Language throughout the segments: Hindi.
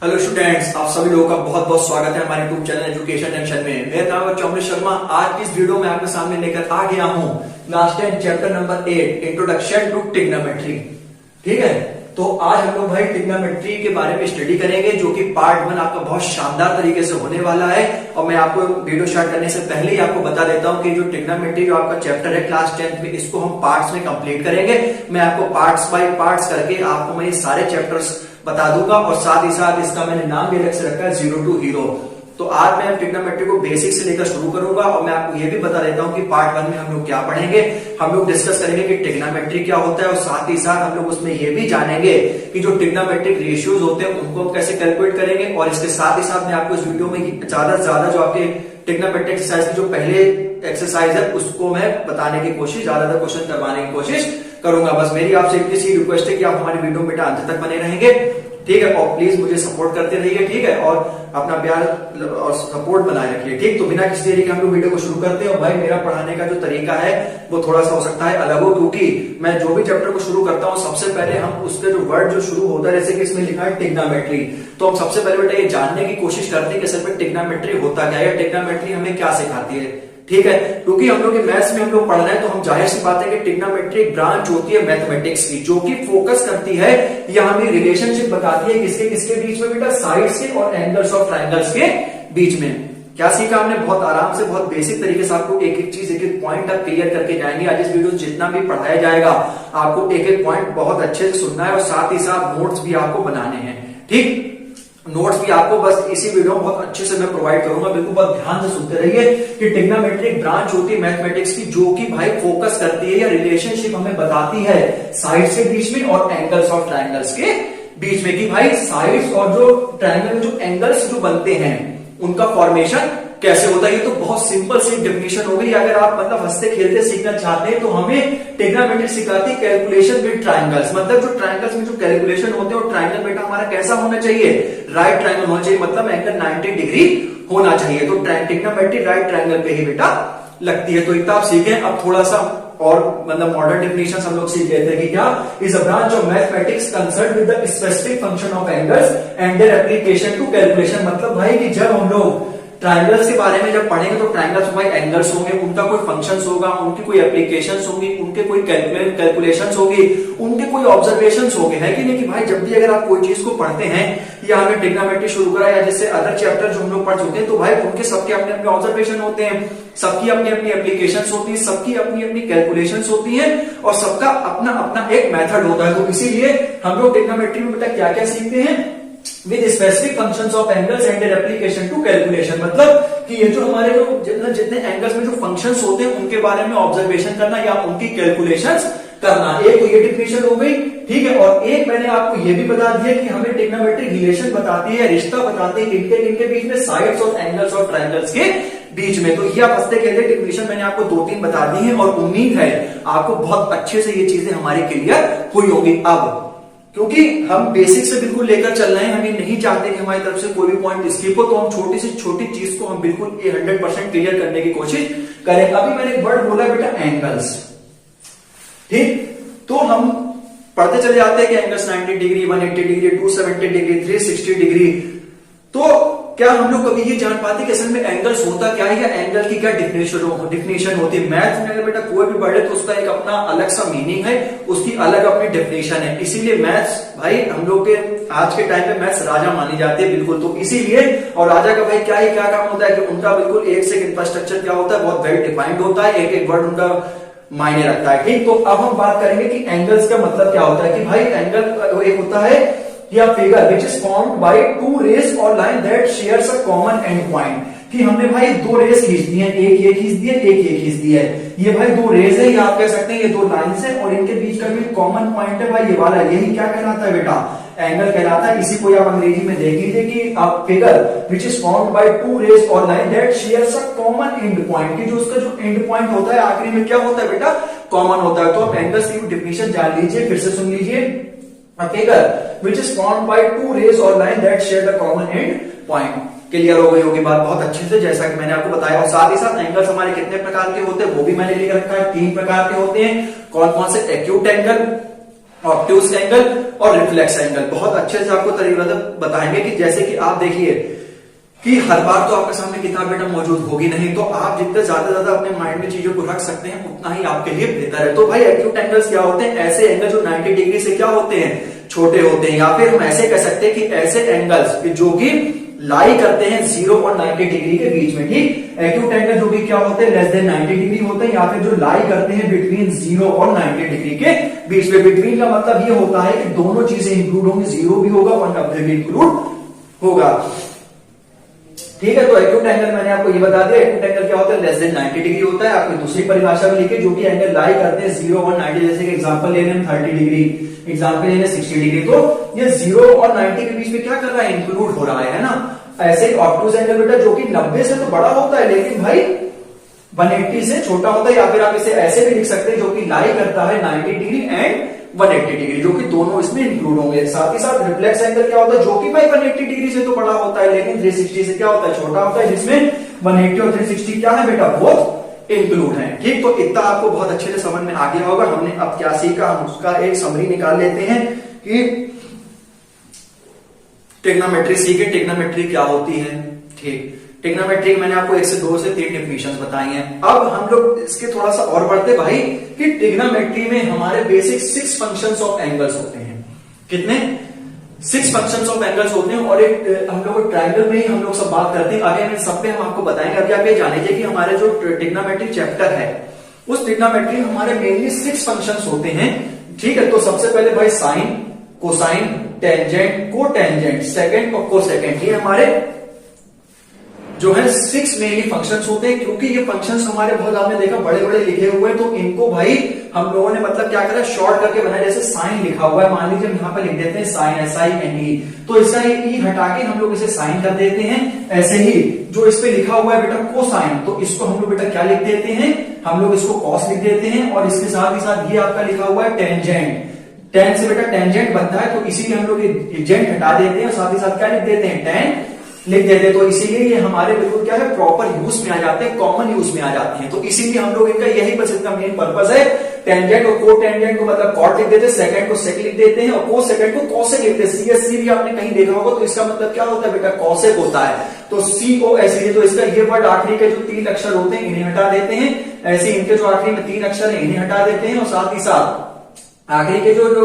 हेलो स्टूडेंट्स, आप सभी लोगों का बहुत बहुत स्वागत है हमारे यूट्यूब चैनल एजुकेशन जंक्शन में। मेरा नाम है चौमरी शर्मा। आज की इस वीडियो में आपके सामने लेकर आ गया हूं class 10 chapter number 8 introduction to trigonometry. ठीक है, तो आज हम लोग भाई ट्रिग्नोमेट्री के बारे में स्टडी करेंगे, जो कि पार्ट 1 आपका बहुत शानदार तरीके से होने वाला है। और मैं आपको वीडियो स्टार्ट करने से पहले ही आपको बता देता हूं कि जो ट्रिग्नोमेट्री जो आपका चैप्टर है क्लास 10 में, इसको हम पार्ट्स में कंप्लीट करेंगे। मैं आपको पार्ट्स बाय पार्ट्स करके आपको मैं ये सारे चैप्टर्स बता दूंगा, और साथ ही साथ इसका मैंने नाम भी अलग से रखा है जीरो टू हीरो। तो आज मैं ट्रिग्नोमेट्री को बेसिक से लेकर शुरू करूंगा, और मैं आपको ये भी बता देता हूं कि पार्ट 1 में हम लोग क्या पढ़ेंगे। हम लोग डिस्कस करेंगे कि ट्रिग्नोमेट्री क्या होता है, और साथ ही साथ हम लोग उसमें ये भी जानेंगे कि जो ट्रिग्नोमेट्रिक रेशियोज होते हैं उनको हम कैसे कैलकुलेट करेंगे। और इसके साथ ही साथ मैं आपको इस वीडियो में ज्यादा से ज्यादा जो आपके ट्रिग्नोमेट्रिक एक्सरसाइज की जो पहले एक्सरसाइज है उसको मैं बताने की कोशिश, ज्यादातर क्वेश्चन करवाने की कोशिश करूंगा। बस मेरी आपसे इतनी सी रिक्वेस्ट है कि आप हमारी वीडियो में अंत तक बने रहेंगे, ठीक है। और प्लीज मुझे सपोर्ट करते रहिए, ठीक है, और अपना प्यार और सपोर्ट बनाए रखिए, ठीक। तो बिना किसी देरी के हम लोग वीडियो को शुरू करते हैं। और भाई मेरा पढ़ाने का जो तरीका है वो थोड़ा सा हो सकता है अलग हो, क्योंकि मैं जो भी चैप्टर को शुरू करता हूं सबसे पहले हम उसके जो वर्ड जो शुरू होता है, जैसे कि इसमें लिखा है ट्रिग्नोमेट्री, तो हम सबसे पहले बेटा ये जानने की कोशिश करते हैं कि असल में ट्रिग्नोमेट्री होता क्या है, ट्रिग्नोमेट्री हमें क्या सिखाती है, ठीक है। क्योंकि हम लोग मैथ्स में हम लोग पढ़ रहे हैं, तो हम जाहिर सी बात है कि ट्रिग्नोमेट्री एक ब्रांच होती है मैथमेटिक्स की, जो कि फोकस करती है या हमें रिलेशनशिप बताती है किसके किसके बीच में बेटा, साइड्स के और एंगल्स ऑफ ट्रायंगल्स के बीच में। क्या सीखा हमने? बहुत आराम से, बहुत बेसिक तरीके से आपको एक एक चीज, एक एक पॉइंट आप क्लियर करके जाएंगे। आज इस वीडियो जितना भी पढ़ाया जाएगा आपको एक एक पॉइंट बहुत अच्छे से सुनना है, और साथ ही साथ नोट्स भी आपको बनाने हैं, ठीक। नोट्स भी आपको बस इसी वीडियो में बहुत अच्छे से मैं प्रोवाइड करूंगा, बिल्कुल बहुत ध्यान से सुनते रहिए कि ट्रिग्नोमेट्री एक ब्रांच होती है मैथमेटिक्स की, जो कि भाई फोकस करती है या रिलेशनशिप हमें बताती है साइड्स के बीच में और एंगल्स ऑफ ट्रायंगल्स के बीच में, कि भाई साइड्स और जो ट्रायंगल में जो एंगल्स जो बनते हैं उनका फॉर्मेशन कैसे होता है। ये तो बहुत सिंपल सी डेफिनेशन हो गई। अगर आप मतलब हंसते खेलते सीखना चाहते हैं तो हमें ट्रिग्नोमेट्री सिखाती है कैलकुलेशन विद ट्रायंगल्स, मतलब जो ट्रायंगल्स में जो कैलकुलेशन होते हैं, और ट्रायंगल बेटा हमारा कैसा होना चाहिए, राइट ट्रायंगल होना चाहिए, मतलब एंगल 90 डिग्री होना चाहिए। तो ट्रिग्नोमेट्री राइट ट्रायंगल पे ही बेटा लगती है। तो इतना आप सीखें। अब थोड़ा सा और मतलब मॉडर्न डेफिनेशन हम लोग सीख लेते हैं कि क्या is a branch of mathematics concern with the specific function of angles and their application to calculation. मतलब भाई कि जब हम लोग ट्रायंगल्स के बारे में जब पढ़ेंगे तो ट्रायंगल्स में एंगल्स होंगे, उनका कोई फंक्शंस होगा, उनकी कोई एप्लीकेशंस होंगी, उनके कोई कैलकुलेशंस होगी, उनके कोई ऑब्जर्वेशंस होंगे, है कि नहीं। कि भाई जब भी अगर आप कोई चीज को पढ़ते हैं या हमने ट्रिग्नोमेट्री शुरू करा या जैसे अदर चैप्टर जो हम लोग पढ़ चुके हैं, तो भाई उनके सबके अपने अपने ऑब्जर्वेशन होते हैं, सबकी अपनी अपनी एप्लीकेशंस होती है, सबकी अपनी अपनी कैलकुलेशंस होती है, और सबका अपना अपना एक मेथड होता है। तो इसीलिए हम लोग ट्रिग्नोमेट्री में बेटा क्या क्या सीखते हैं, with specific functions of angles and their application to calculation. मतलब कि ये जो हमारे जो जितने एंगल्स में जो फंक्शंस होते हैं उनके बारे में ऑब्जर्वेशन करना या उनकी कैलकुलेशंस करना। एक तो ये डेफिनेशन हो गई, ठीक है। और एक मैंने आपको ये भी बता दिया कि हमें ट्रिग्नोमेट्रिक रिलेशन बताती है, रिश्ता बताती है इनके बीच में, साइड्स और एंगल्स और ट्रायंगल्स के बीच में। तो ये आप हंसते खेलते डेफिनेशन मैंने आपको 2-3 बता दी है, और उम्मीद है आपको बहुत अच्छे से ये चीजें हमारी क्लियर हुई होगी। अब क्योंकि हम बेसिक से बिल्कुल लेकर चल रहे हैं, हम ये नहीं चाहते कि हमारी तरफ से कोई भी पॉइंट स्किप हो, तो हम छोटी से छोटी चीज को हम बिल्कुल 100% क्लियर करने की कोशिश करें। अभी मैंने एक वर्ड बोला बेटा एंगल्स, ठीक। तो हम पढ़ते चले जाते हैं कि angles 90 degree, 180 degree, 270 degree, 360 degree. तो क्या हम लोग कभी ये जान पाते कि असल में एंगल्स होता क्या है, या एंगल की क्या डिफिनेशन होती है। मैथ में अगर बेटा कोई भी वर्ड है तो उसका एक अपना अलग सा मीनिंग है, उसकी अलग अपनी डेफिनेशन है। इसीलिए मैथ्स भाई हम लोग के आज के टाइम पे मैथ्स राजा मानी जाती है, बिल्कुल। तो इसीलिए, और राजा का भाई क्या काम होता है कि उनका बिल्कुल एक से इंफ्रास्ट्रक्चर क्या होता है, बहुत वेल डिफाइंड होता है, एक एक वर्ड उनका मायने रखता है, ठीक। तो अब हम बात करेंगे कि एंगल्स का मतलब क्या होता है। कि भाई एंगल एक होता है या figure which is formed by two rays और line that shares a common end point. कि हमने भाई 2 रेज खींच दी है, एक ये खींच दी है, एक ये खींच दी है। ये भाई 2 रेज है, या आप कह सकते हैं ये 2 लाइंस है, और इनके बीच का भी कॉमन पॉइंट है भाई ये वाला। यही क्या कहलाता है बेटा, एंगल कहलाता है। इसी को आप अंग्रेजी में देख लीजिए कि आप figure which is formed by 2 rays और line that shares a common end point. कि जो उसका जो एंड पॉइंट होता है आखिरी में क्या होता है बेटा, कॉमन होता है। तो आप एंगल्स की डेफिनेशन जान लीजिए, फिर से सुन लीजिए। A figure which is formed by 2 rays or line that share the common end point। Clear हो गई होगी बात बहुत अच्छे से, जैसा कि मैंने आपको बताया। और साथ ही साथ एंगल्स हमारे कितने प्रकार के होते हैं वो भी मैंने लिख रखा है, 3 प्रकार के होते हैं। कौन कौन से, एक्यूट एंगल, ऑब्ट्यूज एंगल और रिफ्लेक्स एंगल बहुत अच्छे से आपको तरीका बताएंगे कि जैसे कि आप देखिए कि हर बार तो आपके सामने किताब बेटा मौजूद होगी नहीं, तो आप जितने ज्यादा अपने माइंड में चीजों को रख सकते हैं उतना ही आपके लिए बेहतर है। तो भाई एक्यूट एंगल्स क्या होते हैं? ऐसे एंगल जो 90 डिग्री से क्या होते हैं, छोटे होते हैं, या फिर हम ऐसे कह सकते हैं कि ऐसे एंगल्स जो कि लाई करते हैं 0 और 90 डिग्री के बीच में। ठीक, एक्यूट एंगल जो कि क्या होते हैं, लेस देन 90 डिग्री होते हैं, या फिर जो लाई करते हैं बिटवीन 0 और 90 डिग्री के बीच में। बिटवीन का मतलब ये होता है कि दोनों चीजें इंक्लूड होंगी, 0 भी होगा 190 भी इंक्लूड होगा। ठीक है, तो एक्यूट एंगल मैंने आपको ये बता दिया। एक्यूट एंगल क्या होता है, लेस देन 90 डिग्री होता है। आपको दूसरी परिभाषा भी लिखी जो कि एंगल लाई करते हैं 0 और 90, जैसे कि एग्जांपल ले लें 30 डिग्री, एग्जांपल ले लें 60 डिग्री। तो ये 0 और 90 के बीच में क्या कर रहा है, इंक्लूड हो रहा है ना। ऐसे ही ऑब्ट्यूज एंगल बेटा जो कि 90 से तो बड़ा होता है लेकिन भाई 180 से छोटा होता है, या फिर आप इसे ऐसे भी लिख सकते हैं जो कि लाई करता है 90 डिग्री एंड 180 डिग्री, जो कि दोनों इसमें इंक्लूड होंगे। साथ ही साथ रिफ्लेक्स एंगल क्या होता है, जो कि भाई 180 डिग्री से तो बड़ा होता है लेकिन 360 से क्या होता है, छोटा होता है, जिसमें 180 और 360 क्या है बेटा, वो इंक्लूड है। ठीक, तो इतना आपको बहुत अच्छे से समझ में आ गया होगा। हमने अब क्या सीखा, हम उसका एक समरी निकाल लेते हैं कि ट्रिग्नोमेट्री सीखे, ट्रिग्नोमेट्री क्या होती है। ठीक, ट्रिग्नोमेट्री मैंने आपको 1 से 2 से 3 डेफिनेशंस बताई हैं। अब हम लोग इसके थोड़ा सा और बढ़ते भाई कि ट्रिग्नोमेट्री में हमारे बेसिक 6 फंक्शंस ऑफ एंगल्स होते हैं। कितने? 6 फंक्शंस ऑफ एंगल्स होते हैं। और एक हम लोग ट्रायंगल में ही हम लोग सब बात करते हैं, आगे में सब पे हम आपको बताएंगे। अभी आप ये जानिए कि हमारे जो ट्रिग्नोमेट्री चैप्टर है उस ट्रिग्नोमेट्री में हमारे मेनली 6 फंक्शंस होते हैं। ठीक है, तो सबसे पहले भाई sine, cosine, tangent, cotangent, secant और कोसेकेंड, ये हमारे जो है 6 मेनली फंक्शंस होते हैं। क्योंकि ये फंक्शंस हमारे बहुत आपने देखा बड़े बड़े लिखे हुए हैं, तो इनको भाई हम लोगों ने मतलब क्या करा, शॉर्ट करके बनाया। जैसे साइन लिखा हुआ है, मान लीजिए हम यहाँ पे लिख देते हैं साइन, SINE, तो इसका ये ई हटा के हम लोग इसे साइन कर देते हैं। ऐसे ही जो इस पे लिखा हुआ है बेटा कोसाइन, तो इसको हम लोग बेटा क्या लिख देते हैं, हम लोग इसको कॉस लिख देते हैं। और इसके साथ ही साथ ये आपका लिखा हुआ है टेंजेंट, टेन से बेटा टेंजेंट बनता है, तो इसीलिए हम लोग जेंट हटा देते हैं, साथ ही साथ क्या लिख देते हैं, टेन लिख देते हैं। तो इसीलिए ये हमारे बिल्कुल क्या है, प्रॉपर यूज में आ जाते हैं, कॉमन यूज में आ जाते हैं। तो इसीलिए हम लोग इनका यही बस इतना मेन पर्पस है। टेंजेंट और को टेंजेंट को मतलब कॉट लिख देते हैं, सेकंड को सेक लिख देते हैं, और को सेकंड को कॉसेक लिखते हैं। CSC भी आपने कहीं देखा होगा, तो इसका मतलब क्या होता है बेटा, कॉसेक होता है। तो COSE, तो इसका ये वर्ड आखिरी के जो 3 अक्षर होते हैं इन्हें हटा देते हैं। ऐसे इनके जो आखिरी में 3 अक्षर है इन्हें हटा देते हैं, और साथ ही साथ आखिरी के जो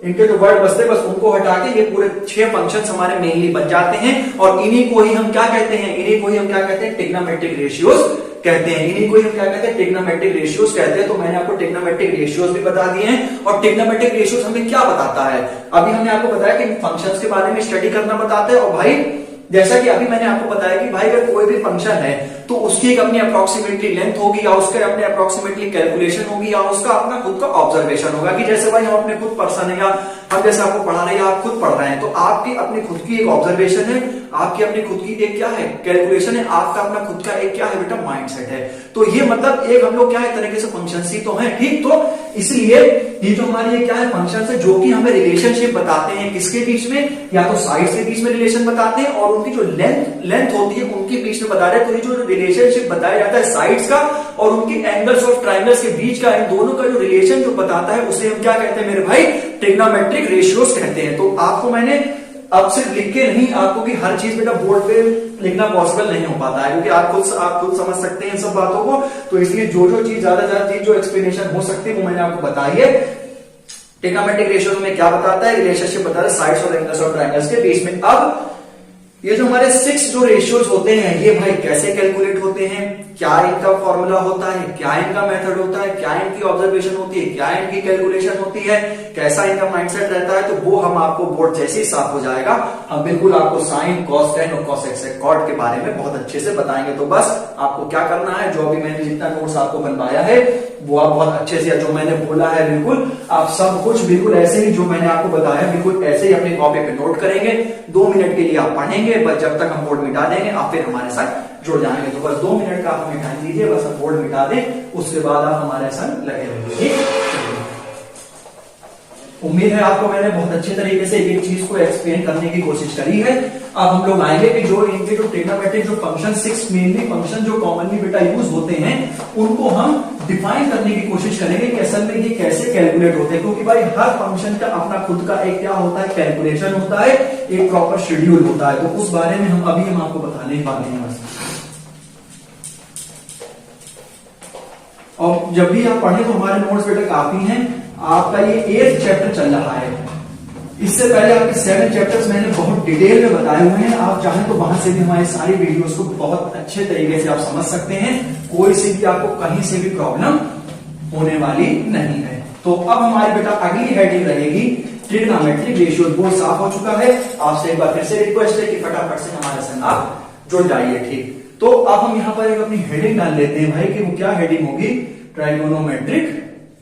इनके जो वर्ड बचते बस उनको हटा के ये पूरे 6 फंक्शंस हमारे मेनली बच जाते हैं। और इन्हीं को ही हम क्या कहते हैं, इन्हीं को ही हम क्या कहते हैं, ट्रिग्नोमेट्रिक रेशियोज कहते हैं। इन्हीं को ही हम क्या कहते हैं, ट्रिग्नोमेट्रिक रेशियोज कहते हैं। तो मैंने आपको ट्रिग्नोमेट्रिक रेशियोज भी बता दिए हैं। और ट्रिग्नोमेट्रिक रेशियोज हमें क्या बताता है, अभी हमने आपको बताया कि फंक्शंस के बारे में स्टडी करना बताता है। और भाई जैसा कि अभी मैंने आपको बताया कि भाई अगर कोई भी फंक्शन है तो उसकी एक अपनी अप्रोक्सीमेटली लेंथ होगी, या उसके अपने अप्रोक्सीमेटली कैलकुलेशन होगी, या उसका अपना खुद का ऑब्जर्वेशन होगा। कि जैसे भाई हम अपने खुद पर्सन है, या हम जैसे आपको पढ़ा रहे हैं, आप खुद पढ़ रहे हैं, तो आपकी अपनी खुद की एक ऑब्जर्वेशन है, आपकी अपनी खुद की एक क्या है, कैलकुलेशन है, आपका अपना खुद का एक क्या है बेटा, माइंडसेट है। तो ये मतलब एक हम लोग क्या है, तरीके से फंक्शंस ही तो है। ठीक, तो इसलिए ये जो हमारी ये क्या है, फंक्शंस है जो कि हमें रिलेशनशिप बताते हैं किसके बीच में, या तो साइड्स के बीच में रिलेशन बताते हैं, और उनकी जो लेंथ होती है उनके बीच में बता रहे हैं। तो ये जो रिलेशनशिप बताया जाता है साइड्स का और उनकी एंगल्स ऑफ ट्रायंगल्स के बीच का, इन दोनों का जो रिलेशन जो बताता है उसे हम क्या कहते हैं मेरे भाई, ट्रिग्नोमेट्रिक रेशियोज कहते हैं। तो आपको मैंने अब सिर्फ लिख के नहीं, आपको कि हर चीज बेटा बोर्ड पे लिखना पॉसिबल नहीं हो पाता है, क्योंकि आप खुद समझ सकते हैं इन सब बातों को। तो इसलिए जो जो चीज ज्यादा चीज जो एक्सप्लेनेशन हो सकती है वो मैंने आपको बताई है। ट्रिग्नोमेट्रिक रेशियोज में क्या बताता है, रिलेशनशिप बताता है साइड्स और एंगल्स ऑफ ट्रायंगल्स के बीच में। अब ये जो हमारे 6 जो रेशियोज होते हैं ये भाई कैसे कैलकुलेट होते हैं, क्या इनका फॉर्मूला होता है, क्या इनका मेथड होता है, क्या इनकी ऑब्जर्वेशन होती है, क्या इनकी कैलकुलेशन होती है, कैसा इनका माइंडसेट रहता है, तो वो हम आपको बोर्ड जैसे ही साफ हो जाएगा हम बिल्कुल आपको साइन, कॉस, टेन और कॉस एक्स कॉट के बारे में बहुत अच्छे से बताएंगे। तो बस आपको क्या करना है, जो भी मैंने जितना नोट्स आपको बनवाया है वो आप बहुत अच्छे से, जो मैंने बोला है बिल्कुल आप सब कुछ बिल्कुल ऐसे ही जो मैंने आपको बताया बिल्कुल ऐसे ही अपनी कॉपी पे नोट करेंगे। 2 मिनट के लिए आप पढ़ेंगे, बस जब तक हम बोर्ड मिटा देंगे आप फिर हमारे साथ जुड़ जाएंगे। तो बस 2 मिनट का आप हमें टाइम दीजिए, बस हम बोर्ड मिटा दें, उसके बाद आप हमारे साथ लगे रहिए। उम्मीद है आपको मैंने बहुत अच्छे तरीके से एक चीज को एक्सप्लेन करने की कोशिश करी है। अब हम लोग आएंगे कि जो इनके जो ट्रिग्नोमेट्रिक जो फंक्शन 6 मेनली फंक्शन जो कॉमनली बेटा यूज होते हैं उनको हम डिफाइन करने की कोशिश करेंगे कि असल में ये कैसे कैलकुलेट होते हैं, क्योंकि भाई हर फंक्शन का अपना खुद का एक क्या होता है, कैलकुलेशन होता है, एक प्रॉपर शेड्यूल होता है। तो उस बारे में हम आपको बताने वाले हैं बस। और जब भी आप पढ़े तो हमारे नोट्स बेटा काफी हैं। आपका ये 8th चैप्टर चल रहा है। इससे पहले आपके 7 चैप्टर्स मैंने बहुत डिटेल में बताए हुए हैं। आप चाहें तो वहां से भी हमारी सारी वीडियोस को बहुत अच्छे तरीके से आप समझ सकते हैं। कोई सी भी आपको कहीं से भी प्रॉब्लम होने वाली नहीं है। तो अब हमारी बेटा अगली हेडिंग रहेगी ट्रिग्नोमेट्रिक रेशियोज। वो साफ हो चुका है। आपसे एक बार फिर से रिक्वेस्ट है कि फटाफट से हमारे संग आप जुड़ जाइए। ठीक, तो अब हम यहां पर एक अपनी हेडिंग डाल लेते हैं भाई कि वो क्या हेडिंग होगी, ट्रिग्नोमेट्रिक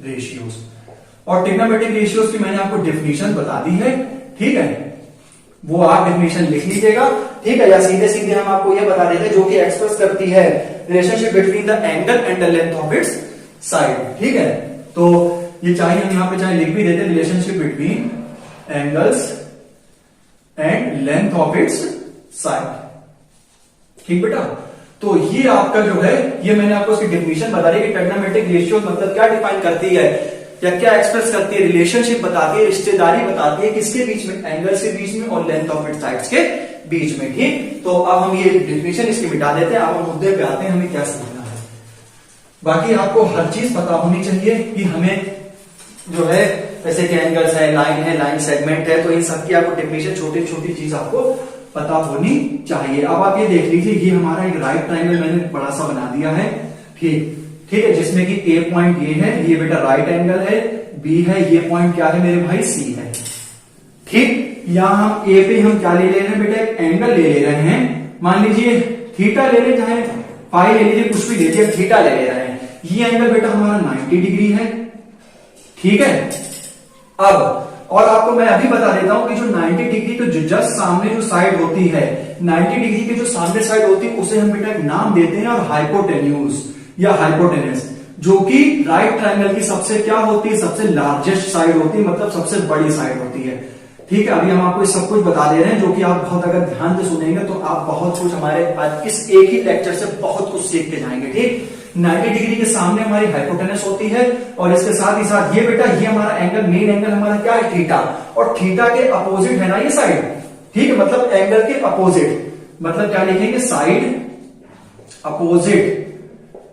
रेशियोज। और ट्रिग्नोमेट्रिक रेशियोज की मैंने आपको डेफिनेशन बता दी है, ठीक है, वो आप डेफिनेशन लिख लीजिएगा, ठीक है। या सीधे सीधे हम आपको ये बता देते हैं जो कि एक्सप्रेस करती है relationship between the angle and the length of its side, ठीक है। तो ये चाहे हम यहां पे चाहे लिख भी देते हैं relationship between angles and length of its side, ठीक बेटा। तो ये आपका जो है ये मैंने आपको उसकी डेफिनेशन बता दी कि ट्रिग्नोमेट्रिक रेशियो मतलब क्या डिफाइन करती है या क्या एक्सप्रेस करती है, रिलेशनशिप बताती है, रिश्तेदारी बताती है किसके बीच में, एंगल्स के बीच में और लेंथ ऑफ इट्स साइड्स के बीच में, ठीक। तो अब हम ये डेफिनेशन इसकी मिटा देते हैं। अब हम मुद्दे पे आते हैं हमें क्या सीखना है। बाकी आपको हर चीज पता होनी चाहिए कि हमें जो है जैसे कि एंगल्स है, लाइन सेगमेंट है, तो इन सब की आपको डेफिनेशन छोटी छोटी चीज आपको पता होनी चाहिए। अब आप ये देख लीजिए, ये हमारा एक राइट ट्रायंगल मैंने बड़ा सा बना दिया है, ठीक है, जिसमें कि ए पॉइंट ये है, ये बेटा राइट एंगल है, बी है, ये पॉइंट क्या है मेरे भाई, सी है, ठीक। यहां हम ए पे हम क्या ले रहे हैं बेटा, एक एंगल ले रहे हैं, मान लीजिए थीटा ले लें, चाहे फाई ले लीजिए, कुछ भी लीजिए, थीटा ले रहे हैं। ये एंगल बेटा हमारा 90 डिग्री है, ठीक है। अब और आपको मैं अभी बता देता हूं कि जो 90 डिग्री के जो जस्ट सामने जो साइड होती है, 90 डिग्री की जो सामने साइड होती है उसे हम बेटा एक नाम देते हैं और हाइपोटेन्यूज या हाइपोटेनस, जो कि राइट ट्रायंगल की सबसे क्या होती है, सबसे लार्जेस्ट साइड होती है, मतलब सबसे बड़ी साइड होती है, ठीक है। अभी हम आपको सब कुछ बता दे रहे हैं, जो कि आप बहुत अगर ध्यान से सुनेंगे तो आप बहुत कुछ हमारे आज इस एक ही लेक्चर से बहुत कुछ सीख के जाएंगे, ठीक। 90 डिग्री के सामने हमारी हाइपोटेनस होती है और इसके साथ ही साथ ये बेटा ये हमारा एंगल, मेन एंगल हमारा क्या है, थीटा, और थीटा के अपोजिट है ना ये साइड, ठीक है, मतलब एंगल के अपोजिट, मतलब क्या लिखेंगे, side opposite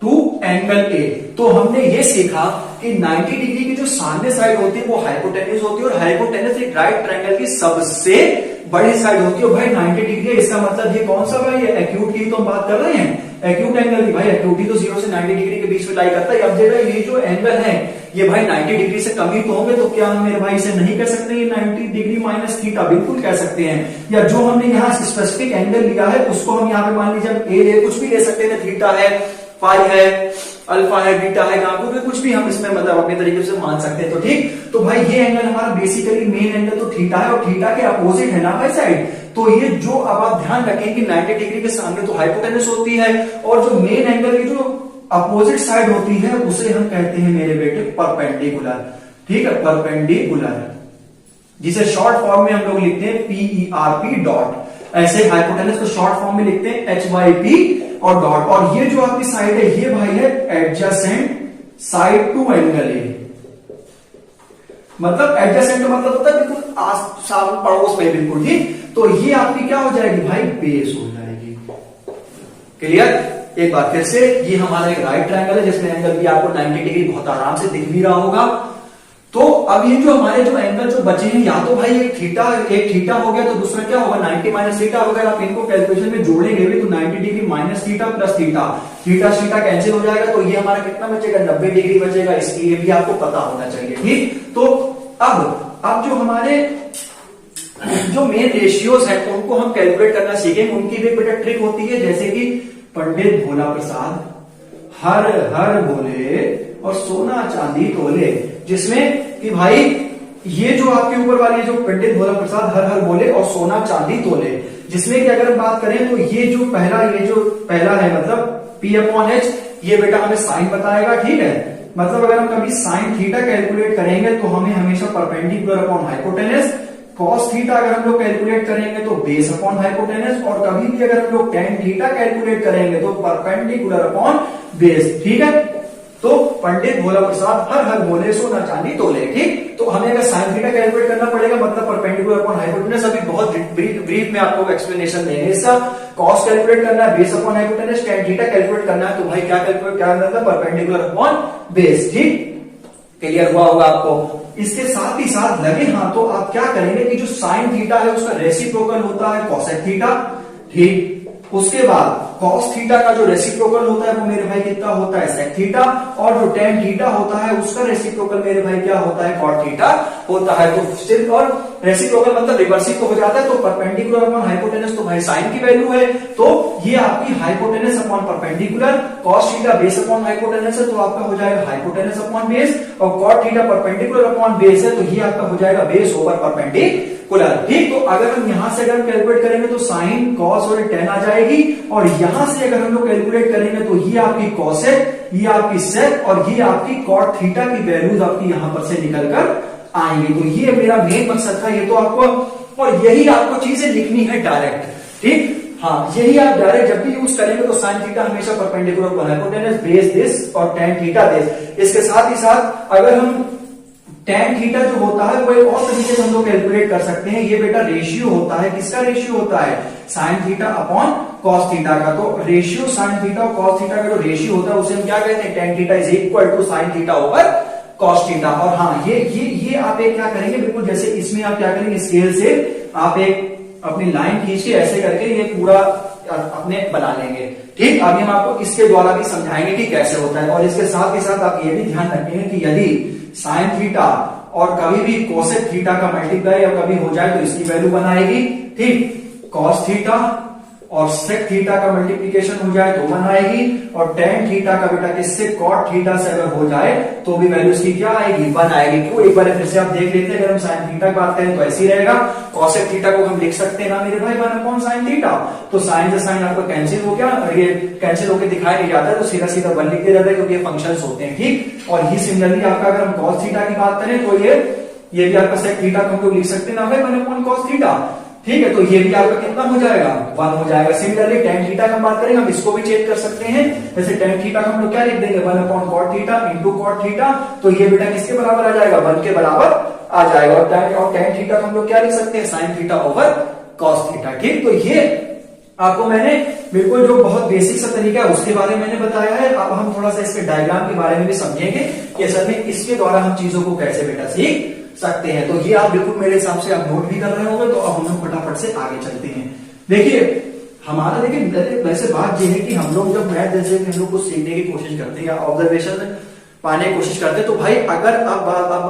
to angle A. तो हमने ये सीखा कि 90 डिग्री की जो सामने साइड होती है वो हाइपोटेनस होती है और हाइपोटेनस एक राइट ट्रायंगल की सबसे बड़ी साइड होती है। भाई 90 डिग्री है, इसका मतलब ये कौन सा भाई, ये एक्यूट की तो हम बात कर रहे हैं, एक्यूट एंगल की। भाई एक्यूटी तो 0 से 90 डिग्री के बीच में लाई करता है। अब देखा ये जो एंगल है ये भाई 90 डिग्री से कम ही तो होंगे, तो क्या हम मेरे भाई से नहीं कह सकते ये 90 डिग्री माइनस थीटा, बिल्कुल कह सकते हैं। या जो हमने यहाँ स्पेसिफिक एंगल लिया है उसको हम यहाँ पे मान लीजिए ए ले, कुछ भी ले सकते हैं, थीटा है, फाई है, अल्फा है, बीटा है, गामा, कुछ भी हम इसमें मतलब अपने तरीके से मान सकते हैं, तो ठीक। तो भाई ये एंगल हमारा बेसिकली मेन एंगल तो थीटा है और थीटा के अपोजिट है ना भाई साइड। तो ये जो अब आप ध्यान रखें कि 90 डिग्री के सामने तो हाइपोटेनस होती है और जो मेन एंगल की जो अपोजिट साइड होती है उसे हम कहते हैं मेरे बेटे परपेंडिकुलर, ठीक है, परपेंडिकुलर, जिसे शॉर्ट फॉर्म में हम लोग लिखते हैं PERP डॉट। ऐसे हाइपोटेनस को शॉर्ट फॉर्म में लिखते हैं HYP और डॉट। और ये जो आपकी साइड है ये भाई है adjacent side to angle A, मतलब एडजेसेंट का मतलब होता है बिल्कुल पड़ोस में, बिल्कुल ठीक। तो ये आपकी क्या हो जाएगी भाई, बेस हो जाएगी। क्लियर? एक बार फिर से, ये हमारा एक राइट ट्रायंगल है जिसमें एंगल भी आपको 90 डिग्री बहुत आराम से दिख भी रहा होगा। तो अब ये जो हमारे जो एंगल जो बचे हैं, या तो भाई एक थीटा हो गया, तो दूसरा क्या होगा 90 माइनस थीटा होगा। आप इनको कैलकुलेशन में जोड़ेंगे भी तो 90 degree minus theta plus theta, theta cancel हो जाएगा, तो ये हमारा कितना बचेगा, 90 डिग्री बचेगा। इसकी ये भी आपको पता होना चाहिए, ठीक। तो अब जो हमारे जो मेन रेशियोज है उनको हम कैलकुलेट करना सीखेंगे। उनकी भी बेटा ट्रिक होती है, जैसे कि पंडित भोला प्रसाद हर हर बोले और सोना चांदी तोले, जिसमें कि भाई ये जो आपके ऊपर वाली जो पंडित भोला प्रसाद हर हर बोले और सोना चांदी तोले, जिसमें कि अगर हम बात करें तो ये जो पहला है मतलब P/H, ये बेटा हमें साइन बताएगा, ठीक है। मतलब अगर हम कभी साइन थीटा कैलकुलेट करेंगे तो हमें हमेशा perpendicular upon hypotenuse, cos theta अगर हम लोग कैलकुलेट करेंगे तो बेस अपॉन हाइपोटेनस, और कभी भी अगर हम लोग टेन थीटा कैलकुलेट करेंगे तो परपेंडिकुलर अपॉन बेस। ठीक है, तो पंडित भोला प्रसाद हर हर बोले सोना चांदी तोले। ठीक, तो हमें अगर साइन थीटा कैलकुलेट करना पड़ेगा मतलब परपेंडिकुलर अपॉन हाइपोटेनस। अभी बहुत ब्रीफ में आपको एक्सप्लेनेशन देंगे इसका। कॉस कैलकुलेट करना है base upon hypotenuse, tan theta calculate करना है तो भाई क्या कैलकुलेट करना है, परपेंडिकुलर अपॉन बेस। ठीक, क्लियर हुआ होगा आपको। इसके साथ ही साथ लगे हां तो आप क्या करेंगे कि जो साइन थीटा है उसका रेसिप्रोकल होता है कॉसेक थीटा। ठीक, उसके बाद कॉस थीटा का जो रेसिप्रोकल होता है वो मेरे भाई कितना होता है, सेक थीटा, और जो टेन थीटा होता है उसका रेसिप्रोकल मेरे भाई क्या होता है, कॉट थीटा होता है। तो सिर्फ और रेसिप्रोकल मतलब रिवर्सिव तो हो जाता है, तो परपेंडिकुलर अपॉन हाइपोटेनस तो भाई साइन की वैल्यू है, तो ये आपकी hypotenuse upon perpendicular, cos theta base upon hypotenuse है तो आपका हो जाएगा हाइपोटेनस अपॉन बेस, और cot theta perpendicular upon base है तो ये आपका हो जाएगा बेस ओवर परपेंडिकुलर। ठीक, तो अगर हम यहां से अगर कैलकुलेट करेंगे तो साइन कॉस और टेन आ जाएगी, और यहां से अगर हम लोग कैलकुलेट करेंगे तो ये आपकी कॉसेक, ये आपकी सेक, और ये आपकी कॉट थीटा की वैल्यूज आपकी यहां पर से निकल कर आएंगी। तो ये मेरा मेन मकसद था, ये तो आपको, और यही आपको चीजें लिखनी है डायरेक्ट। ठीक, हाँ, यही आप डायरेक्ट जब भी यूज करेंगे तो साइन थीटा हमेशा परपेंडिकुलर हाइपोटेनस बेस दिस और टेन थीटा दिस। इसके साथ ही साथ अगर हम टेन थीटा जो होता है वो एक और तरीके से हम लोग कैलकुलेट कर सकते हैं। ये बेटा रेशियो होता है, किसका रेशियो होता है, sine theta upon cos theta का। तो रेशियो साइन थीटा और कॉस थीटा का जो रेशियो होता है उसे हम क्या कहते हैं, tan theta is equal to sine theta over cos theta. और हाँ, ये आप एक क्या करेंगे, बिल्कुल जैसे इसमें आप क्या करेंगे, स्केल से आप एक अपनी लाइन खींच के ऐसे करके ये पूरा अपने बना लेंगे। ठीक, अभी हम आपको इसके द्वारा भी समझाएंगे कि कैसे होता है। और इसके साथ ही साथ आप ये भी ध्यान रखेंगे कि यदि साइन थीटा और कभी भी कोसेक थीटा का मल्टीप्लाई या कभी हो जाए तो इसकी वैल्यू बनाएगी। ठीक, कॉस थीटा और सेक थीटा का मल्टीप्लीकेशन हो जाए तो बनाएगी, और टेन थीटा का बेटा किससे, कॉट थीटा से अगर हो जाए तो भी वैल्यू इसकी क्या आएगी, वन आएगी। क्यों, एक बार फिर से आप देख लेते हैं। अगर हम साइन थीटा की बात करें तो ऐसे ही रहेगा, कॉसेक थीटा को हम लिख सकते हैं ना मेरे भाई, वन अपॉन साइन थीटा। तो साइन से साइन आपका कैंसिल हो गया, ये कैंसिल होकर दिखाया नहीं जाता है तो सीधा सीधा वन लिख दिया जाता है क्योंकि ये फंक्शंस होते हैं। ठीक, और ही सिमिलरली आपका अगर हम कॉस थीटा की बात करें तो ये भी आपका सेक थीटा को हम लोग लिख सकते हैं ना भाई, वन अपॉन कॉस थीटा। ठीक है, तो ये भी आपका कितना हो जाएगा, वन हो जाएगा। सिमिलरली टेन थीटा की हम बात करेंगे, हम इसको भी चेक कर सकते हैं। जैसे टेन थीटा को हम लोग क्या लिख देंगे, one upon cot theta into cot theta, तो ये बेटा किसके बराबर आ जाएगा, वन के बराबर आ जाएगा। और टेन थीटा को हम लोग क्या लिख सकते हैं, sign theta over cos theta. ठीक, तो ये आपको मैंने बिल्कुल जो बहुत बेसिक सा तरीका है उसके बारे में मैंने बताया है। अब हम थोड़ा सा इसके डायग्राम के बारे में भी समझेंगे कि असल में इसके द्वारा हम चीजों को कैसे बेटा सीख सकते हैं। तो ये आप बिल्कुल मेरे हिसाब से आप नोट भी कर रहे होंगे। तो अब हम लोग फटाफट से आगे चलते हैं। देखिए हमारा, देखिए वैसे बात ये है कि हम लोग जब मैथ जैसे हम लोग कुछ सीखने की कोशिश करते हैं या ऑब्जर्वेशन पाने की कोशिश करते हैं तो भाई अगर अब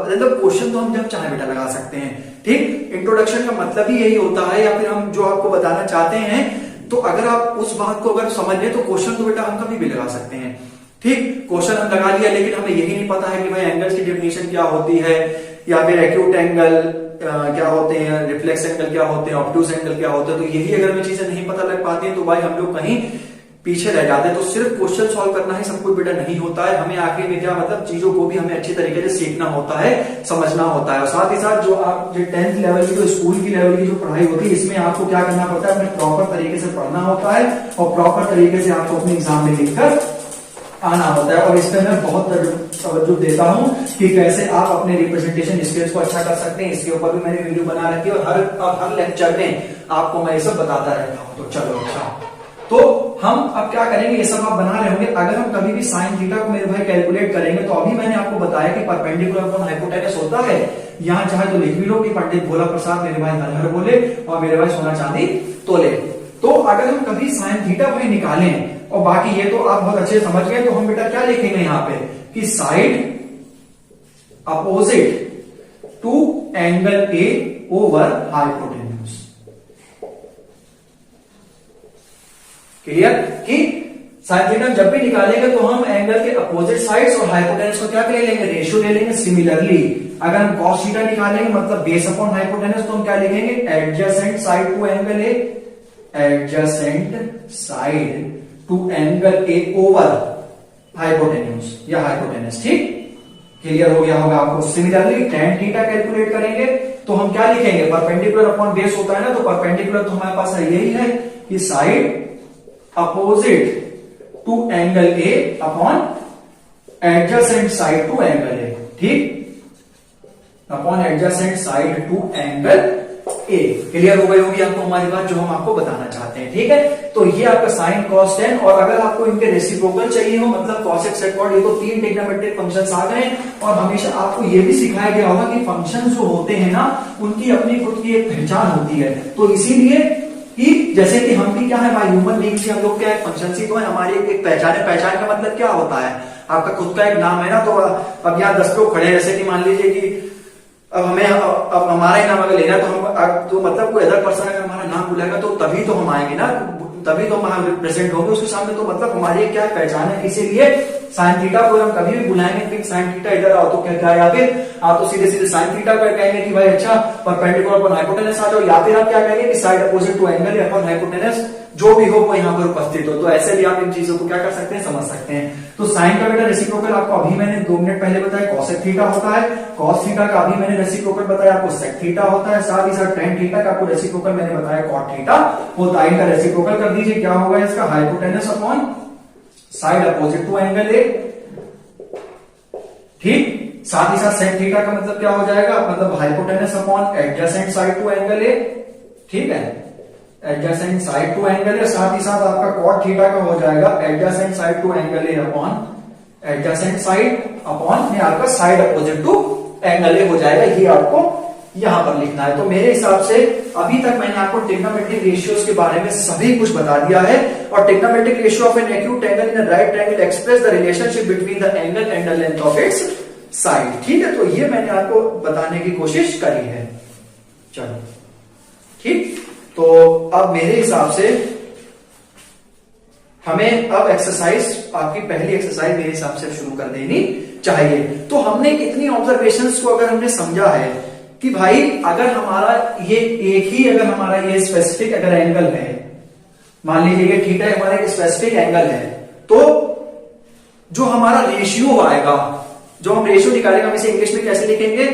मतलब क्वेश्चन तो हम जब चाहे बेटा लगा सकते हैं। ठीक, इंट्रोडक्शन का मतलब ही यही होता है, या फिर हम जो आपको बताना चाहते हैं तो अगर आप उस बात को अगर समझ लें तो क्वेश्चन तो बेटा हम कभी भी लगा सकते हैं। ठीक, क्वेश्चन हम लगा लिया लेकिन हमें यही नहीं पता है कि भाई एंगल्स की डेफिनेशन क्या होती है, या फिर एक्यूट एंगल क्या होते हैं, रिफ्लेक्स एंगल क्या होते हैं, ऑब्टूस एंगल क्या होते हैं। तो यही अगर हमें चीजें नहीं पता लग पाती हैं तो भाई हम लोग कहीं पीछे रह जाते हैं। तो सिर्फ क्वेश्चन सॉल्व करना ही सब कुछ बेटा नहीं होता है, हमें आखिर में क्या मतलब चीजों को भी हमें अच्छी तरीके से सीखना होता है, समझना होता है। और साथ ही साथ जो आप जो 10th लेवल की जो स्कूल की लेवल की जो पढ़ाई होती है इसमें आपको क्या करना पड़ता है, अपने प्रॉपर तरीके से पढ़ना होता है और प्रॉपर तरीके से आपको अपने एग्जाम में लिखकर आना होता है। और इसमें मैं बहुत तवज्जो देता हूं कि कैसे आप अपने रिप्रेजेंटेशन स्किल्स को अच्छा कर सकते हैं। इसके ऊपर भी मैंने वीडियो बना रखी है और हर लेक्चर में आपको मैं ये सब बताता रहता हूं। तो चलो अच्छा, तो हम अब क्या करेंगे, ये सब आप बना रहे होंगे। अगर हम कभी भी साइन थीटा को मेरे भाई कैलकुलेट करेंगे तो अभी मैंने आपको बताया कि परपेंडिकुलर अपॉन हाइपोटेनस होता है। यहां चाहे तो लिख भी लो कि पंडित भोला प्रसाद मेरे भाई हर हर बोले और मेरे भाई सोना चांदी तोले। तो अगर हम कभी साइन थीटा भाई निकालें और बाकी ये तो आप बहुत अच्छे समझ गए, तो हम बेटा क्या लिखेंगे यहाँ पे कि side opposite to angle A over hypotenuse. Clear कि साइन थीटा जब भी निकालेंगे तो हम एंगल के अपोजिट साइड्स और हाइपोटेनस को क्या ले लेंगे, रेशियो ले लेंगे। सिमिलरली अगर हम कॉस थीटा निकालेंगे मतलब बेस अपॉन हाइपोटेनस, तो हम क्या लिखेंगे, adjacent side to angle A, adjacent side to angle A over hypotenuse या हाइपोटेनस। ठीक, क्लियर हो गया होगा आपको। सिमिलरली tan थीटा कैलकुलेट करेंगे तो हम क्या लिखेंगे, परपेंडिकुलर अपॉन बेस होता है ना, तो परपेंडिकुलर तो हमारे पास यही है कि side opposite to angle A upon adjacent side to angle A, ठीक, upon adjacent side to angle A. Clear हो गई होगी आपको हमारी बात जो हम आपको बताना चाहते हैं, ठीक है। तो ये आपका साइन कॉस टेन, और अगर आपको इनके रेसिप्रोकल चाहिए हो, मतलब कॉस एक्स सेक कॉट, ये तो 3 ट्रिग्नोमेट्रिक फंक्शंस आ गए। और हमेशा आपको ये भी सिखाया गया होगा कि फंक्शन जो होते हैं ना, उनकी अपनी खुद की एक पहचान होती है। तो इसीलिए कि जैसे कि हम भी क्या है, हमारे ह्यूमन बींग्स, हम लोग क्या है, फंक्शन ही तो है, हमारी एक पहचान है। पहचान का मतलब क्या होता है, आपका खुद का एक नाम है ना। तो अब यहाँ 10 लोग खड़े हैं, जैसे कि मान लीजिए कि अब हमें अब हमारा ही नाम अगर लेना तो हम तो मतलब कोई अदर पर्सन अगर हमारा नाम बुलाएगा तो तभी तो हम आएंगे ना, तभी तो हम रिप्रेजेंट होंगे उसके सामने। तो मतलब हमारी क्या पहचान है, इसीलिए साइन थीटा को हम कभी भी बुलाएंगे फिर साइन थीटा इधर आओ तो क्या क्या, या फिर आप तो सीधे सीधे साइन थीटा को कहेंगे कि भाई अच्छा परपेंडिकुलर अपॉन हाइपोटेनस आ जाओ, या फिर आप क्या कहेंगे कि side opposite to angle upon hypotenuse, जो भी हो वो यहाँ पर उपस्थित हो। तो ऐसे भी आप इन चीजों को क्या कर सकते हैं, समझ सकते हैं। तो साइन का बेटा रेसिप्रोकल आपको अभी मैंने 2 मिनट पहले बताया कॉसेक थीटा होता है, कॉस थीटा का अभी मैंने रेसिप्रोकल बताया आपको सेक थीटा होता है, साथ ही साथ टेन थीटा का आपको रेसिप्रोकल मैंने बताया कॉट थीटा होता है। इनका रेसिप्रोकल कर दीजिए, क्या होगा इसका, hypotenuse upon side opposite to angle A, ठीक। साथ ही साथ सेक थीटा का मतलब क्या हो जाएगा, मतलब hypotenuse upon adjacent side to angle A, ठीक है, adjacent side to angle A. साथ ही साथ आपका कॉट थीटा का हो जाएगा adjacent side to angle A upon adjacent side upon आपका side opposite to angle A हो जाएगा। ये आपको यहां पर लिखना है। तो मेरे हिसाब से अभी तक मैंने आपको ट्रिग्नोमेट्रिक रेशियोज के बारे में सभी कुछ बता दिया है। और trigonometric ratio of an acute angle in a right triangle express the relationship between the angle and the length of its side, ठीक है। तो ये मैंने आपको बताने की कोशिश करी है, चलो ठीक। तो अब मेरे हिसाब से हमें अब एक्सरसाइज, आपकी पहली एक्सरसाइज मेरे हिसाब से शुरू कर देनी चाहिए। तो हमने कितनी ऑब्जर्वेशंस को अगर हमने समझा है कि भाई अगर हमारा ये एक ही, अगर हमारा ये स्पेसिफिक अगर एंगल है, मान लीजिए ये थीटा हमारा एक स्पेसिफिक एंगल है, तो जो हमारा रेशियो आएगा, जो हम रेशियो निकालेंगे, हम इसे इंग्लिश में कैसे लिखेंगे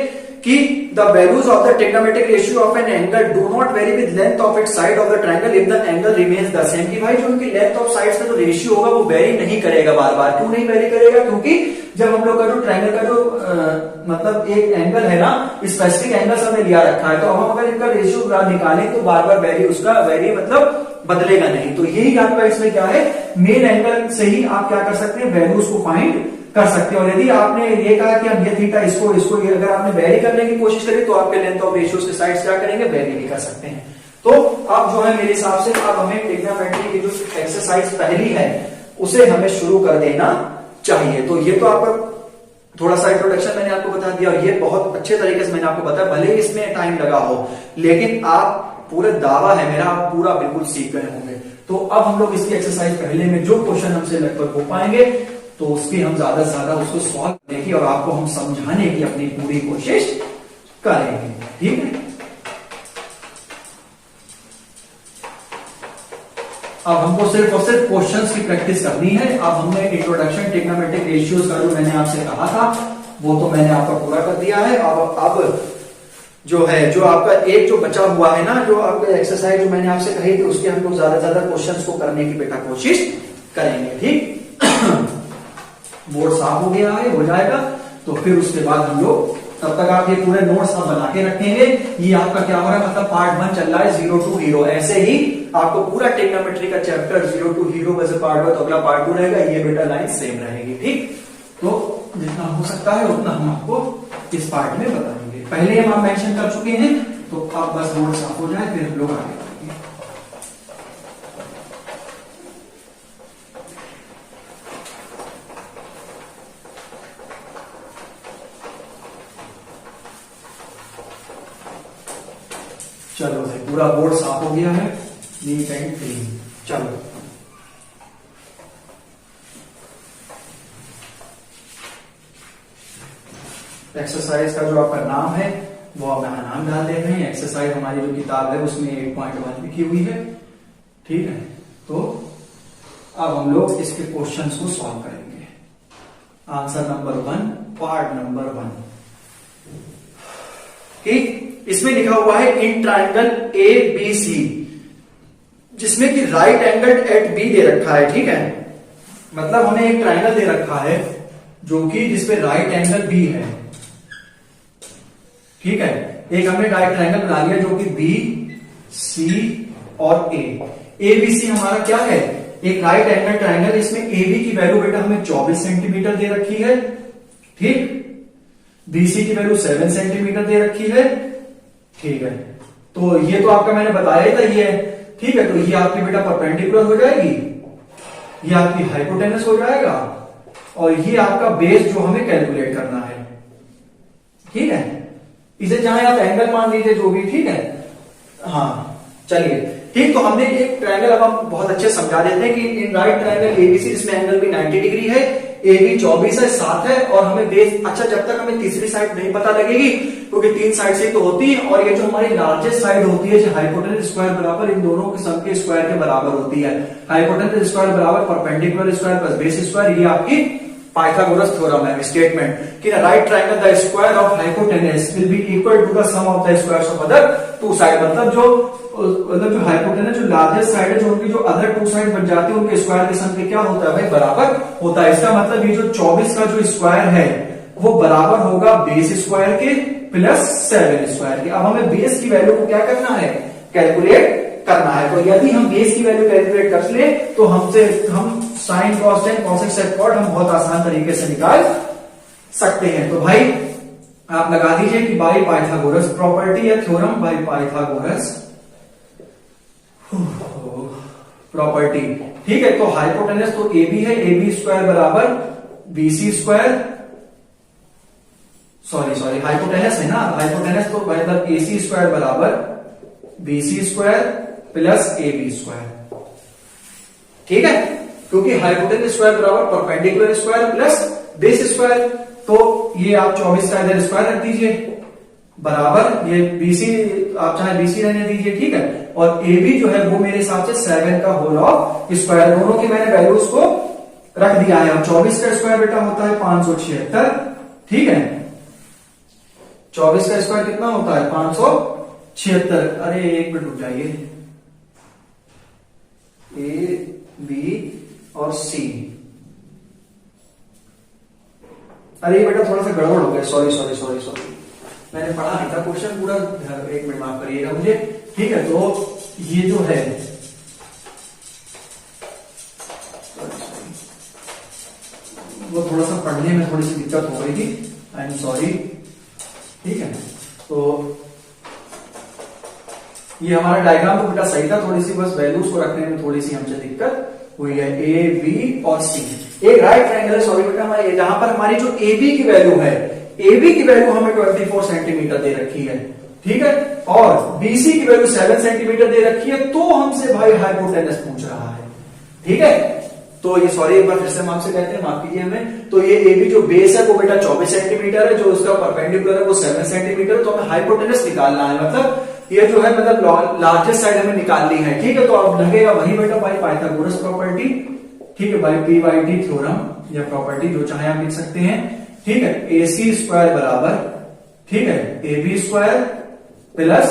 कि the values of the trigonometric ratio of an angle do not very with length of its side of the triangle if the angle remains the same. कि भाई जो उनकी लेंथ ऑफ साइड्स का जो रेशियो होगा वो वेरी नहीं करेगा बार बार। क्यों नहीं वेरी करेगा, क्योंकि जब हम लोग का जो ट्रायंगल का जो मतलब एक एंगल है ना, स्पेसिफिक एंगल हमने लिया रखा है, तो हम अगर इनका रेशियो निकालें तो बार बार वेरी, उसका वेरी मतलब बदलेगा नहीं। तो यही आपका इसमें क्या है, मेन एंगल से ही आप क्या कर सकते हैं, वैल्यूज को फाइंड कर सकते हैं। और यदि आपने ये कहा कि हम ये थीटा इसको इसको ये अगर आपने वेरी करने की कोशिश करी तो आपके लेंथ ऑफ रेशियोज के साइड्स क्या करेंगे, वेरी भी कर सकते हैं। तो अब जो है मेरे हिसाब से अब हमें ट्रिग्नोमेट्री की जो एक्सरसाइज पहली है उसे हमें शुरू कर देना चाहिए। तो ये तो आपका थोड़ा सा इंट्रोडक्शन मैंने आपको बता दिया, और ये बहुत अच्छे तरीके से मैंने आपको बताया, भले ही इसमें टाइम लगा हो, लेकिन आप पूरे दावा है मेरा, आप पूरा बिल्कुल सीख गए होंगे। तो अब हम लोग इसकी एक्सरसाइज पहले में जो क्वेश्चन हमसे लगभग हो पाएंगे तो उसकी हम ज्यादा से ज्यादा उसको सॉल्व करने की और आपको हम समझाने की अपनी पूरी कोशिश करेंगे, ठीक है। अब हमको सिर्फ और सिर्फ क्वेश्चंस की प्रैक्टिस करनी है। अब हमने इंट्रोडक्शन ट्रिग्नोमेट्रिक रेशियोज का जो मैंने आपसे कहा था वो तो मैंने आपका पूरा कर दिया है। अब जो है, जो आपका एक जो बचा हुआ है ना, जो आपका एक्सरसाइज जो मैंने आपसे कही थी, उसके हम लोग ज्यादा से ज्यादा क्वेश्चंस को करने की बेटा कोशिश करेंगे, ठीक। बोर्ड साफ हो गया है, हो जाएगा तो फिर उसके बाद हम लोग, तब तक आप ये पूरे नोट्स आप बना के रखेंगे। ये आपका क्या हो रहा है, मतलब पार्ट 1 चल रहा है 0 to हीरो। ऐसे ही आपको पूरा ट्रिग्नोमेट्री का चैप्टर 0 to हीरो वैसे पार्ट 1 तो अगला पार्ट 2 रहेगा, ये बेटा लाइन सेम रहेगी, ठीक। तो जितना हो सकता है उतना हम आपको इस पार्ट में बताएंगे। पहले हम मेंशन कर चुके हैं, तो अब बस नोट साफ हो जाए फिर हम लोग आगे बढ़ेंगे। चलो भाई, पूरा बोर्ड साफ हो गया है, नीट एंड क्लीन। चलो एक्सरसाइज का जो आपका नाम है वो आप यहां नाम डाल दे रहे हैं। एक्सरसाइज हमारी जो किताब है उसमें 8.1 लिखी हुई है, ठीक है। तो अब हम लोग इसके क्वेश्चंस को सॉल्व करेंगे। Answer number 1, part number 1। ठीक, इसमें लिखा हुआ है in triangle A B C, जिसमें कि राइट एंगल एट बी दे रखा है। ठीक है, मतलब हमें एक ट्राइंगल दे रखा है जो कि जिसपे राइट एंगल बी है। ठीक है, एक हमने राइट ट्राइंगल बना लिया जो कि बी सी और ए बी सी हमारा क्या है, एक राइट एंगल ट्राइंगल। इसमें ए बी की वैल्यू बेटा हमें 24 सेंटीमीटर दे रखी है। ठीक, बीसी की वैल्यू 7 सेंटीमीटर दे रखी है। ठीक है, तो ये तो आपका मैंने बताया ही था ये। ठीक है, तो ये आपकी बेटा परपेंडिकुलर हो जाएगी, ये आपकी हाइपोटेनस हो जाएगा, और ये आपका बेस जो हमें कैलकुलेट करना है। ठीक है, इसे चाहे आप एंगल मान लीजिए जो भी। ठीक है, हाँ चलिए ठीक, तो हमने एक ट्रायंगल अब हम बहुत अच्छे समझा देते हैं कि इन राइट ट्रायंगल एबीसी जिसमें एंगल भी 90 डिग्री है, AB 24 है, 7 है, और हमें बेस, अच्छा जब तक हमें तीसरी साइड नहीं पता लगेगी, क्योंकि 3 साइड से तो होती है, और ये जो हमारी लार्जेस्ट साइड होती है, जो हाइपोटेनस स्क्वायर बराबर इन दोनों की सम के स्क्वायर के बराबर होती है। हाइपोटेनस स्क्वायर बराबर perpendicular square plus base square, ये आपकी पाइथागोरस थ्योरम है स्टेटमेंट कि right triangle the square of hypotenuse will be equal to the sum of the squares of other 2 side. मतलब जो हाइपोटेनस जो लार्जेस्ट साइड है, जो उनकी जो अदर 2 साइड बन जाती है, उनके स्क्वायर के सम के क्या होता है भाई, बराबर होता है। इसका मतलब ये जो 24 का जो स्क्वायर है वो बराबर होगा बेस स्क्वायर के प्लस 7 स्क्वायर के। अब हमें बेस की वैल्यू को क्या करना है, कैलकुलेट करना है। तो यदि हम बेस की वैल्यू कैलकुलेट कर ले तो हम sine cos tan cosec sec cot हम बहुत आसान तरीके से निकाल सकते हैं। तो भाई आप लगा दीजिए कि बाई पाइथागोरस प्रॉपर्टी या थ्योरम बाई पाइथागोरस प्रॉपर्टी। ठीक है, तो हाइपोटेनस तो ए बी है, ए बी स्क्वायर बराबर B C square, sorry hypotenuse है ना, हाइपोटेनस तो मतलब ए सी स्क्वायर बराबर B C square plus A B square. ठीक है, क्योंकि हाइपोटेनस स्क्वायर बराबर perpendicular square plus base square, तो ये आप 24 का इधर स्क्वायर रख दीजिए बराबर ये बीसी, आप चाहे बीसी रहने दीजिए। ठीक है, और ए बी जो है वो मेरे हिसाब से 7 का होल ऑफ स्क्वायर, दोनों की मैंने वैल्यूज को रख दिया है। अब 24 का स्क्वायर बेटा होता है 576। ठीक है, 24 का स्क्वायर कितना होता है 576। अरे एक मिनट रुक जाइए, ए बी और सी, अरे ये बेटा थोड़ा सा गड़बड़ हो गया, सॉरी मैंने पढ़ा नहीं था क्वेश्चन पूरा, एक मिनट माफ करिएगा मुझे। ठीक है, तो ये जो है वो थोड़ा सा पढ़ने में थोड़ी सी दिक्कत हो गई थी, आई एम सॉरी। ठीक है, तो ये हमारा डायग्राम तो बेटा सही था, थोड़ी सी बस वैल्यूज को रखने में थोड़ी सी हमसे दिक्कत हुई है। ए बी और सी एक राइट ट्रायंगल है, सॉरी बेटा हमारे जहां पर हमारी जो ए बी की वैल्यू है, ए बी की वैल्यू हमें 24 सेंटीमीटर दे रखी है। ठीक है, और बीसी की वैल्यू 7 सेंटीमीटर दे रखी है, तो हमसे भाई हाइपोटेनस पूछ रहा है। ठीक है, तो ये सॉरी एक बार फिर से हम आपसे कहते हैं, माफ कीजिए हमें। तो ये ए बी जो बेस है वो बेटा 24 सेंटीमीटर है, जो उसका परपेंडिकुलर है वो 7 सेंटीमीटर, तो हमें हाइपोटेनस निकालना है, मतलब ये जो है मतलब लार्जेस्ट साइड हमें निकालनी है। ठीक है, तो अब लगेगा वही बेटा बाई पाइथागोरस प्रॉपर्टी। ठीक है, by P Y T theorem या प्रॉपर्टी जो चाहे आप लिख सकते हैं। ठीक है, ए सी स्क्वायर बराबर, ठीक है, A B square plus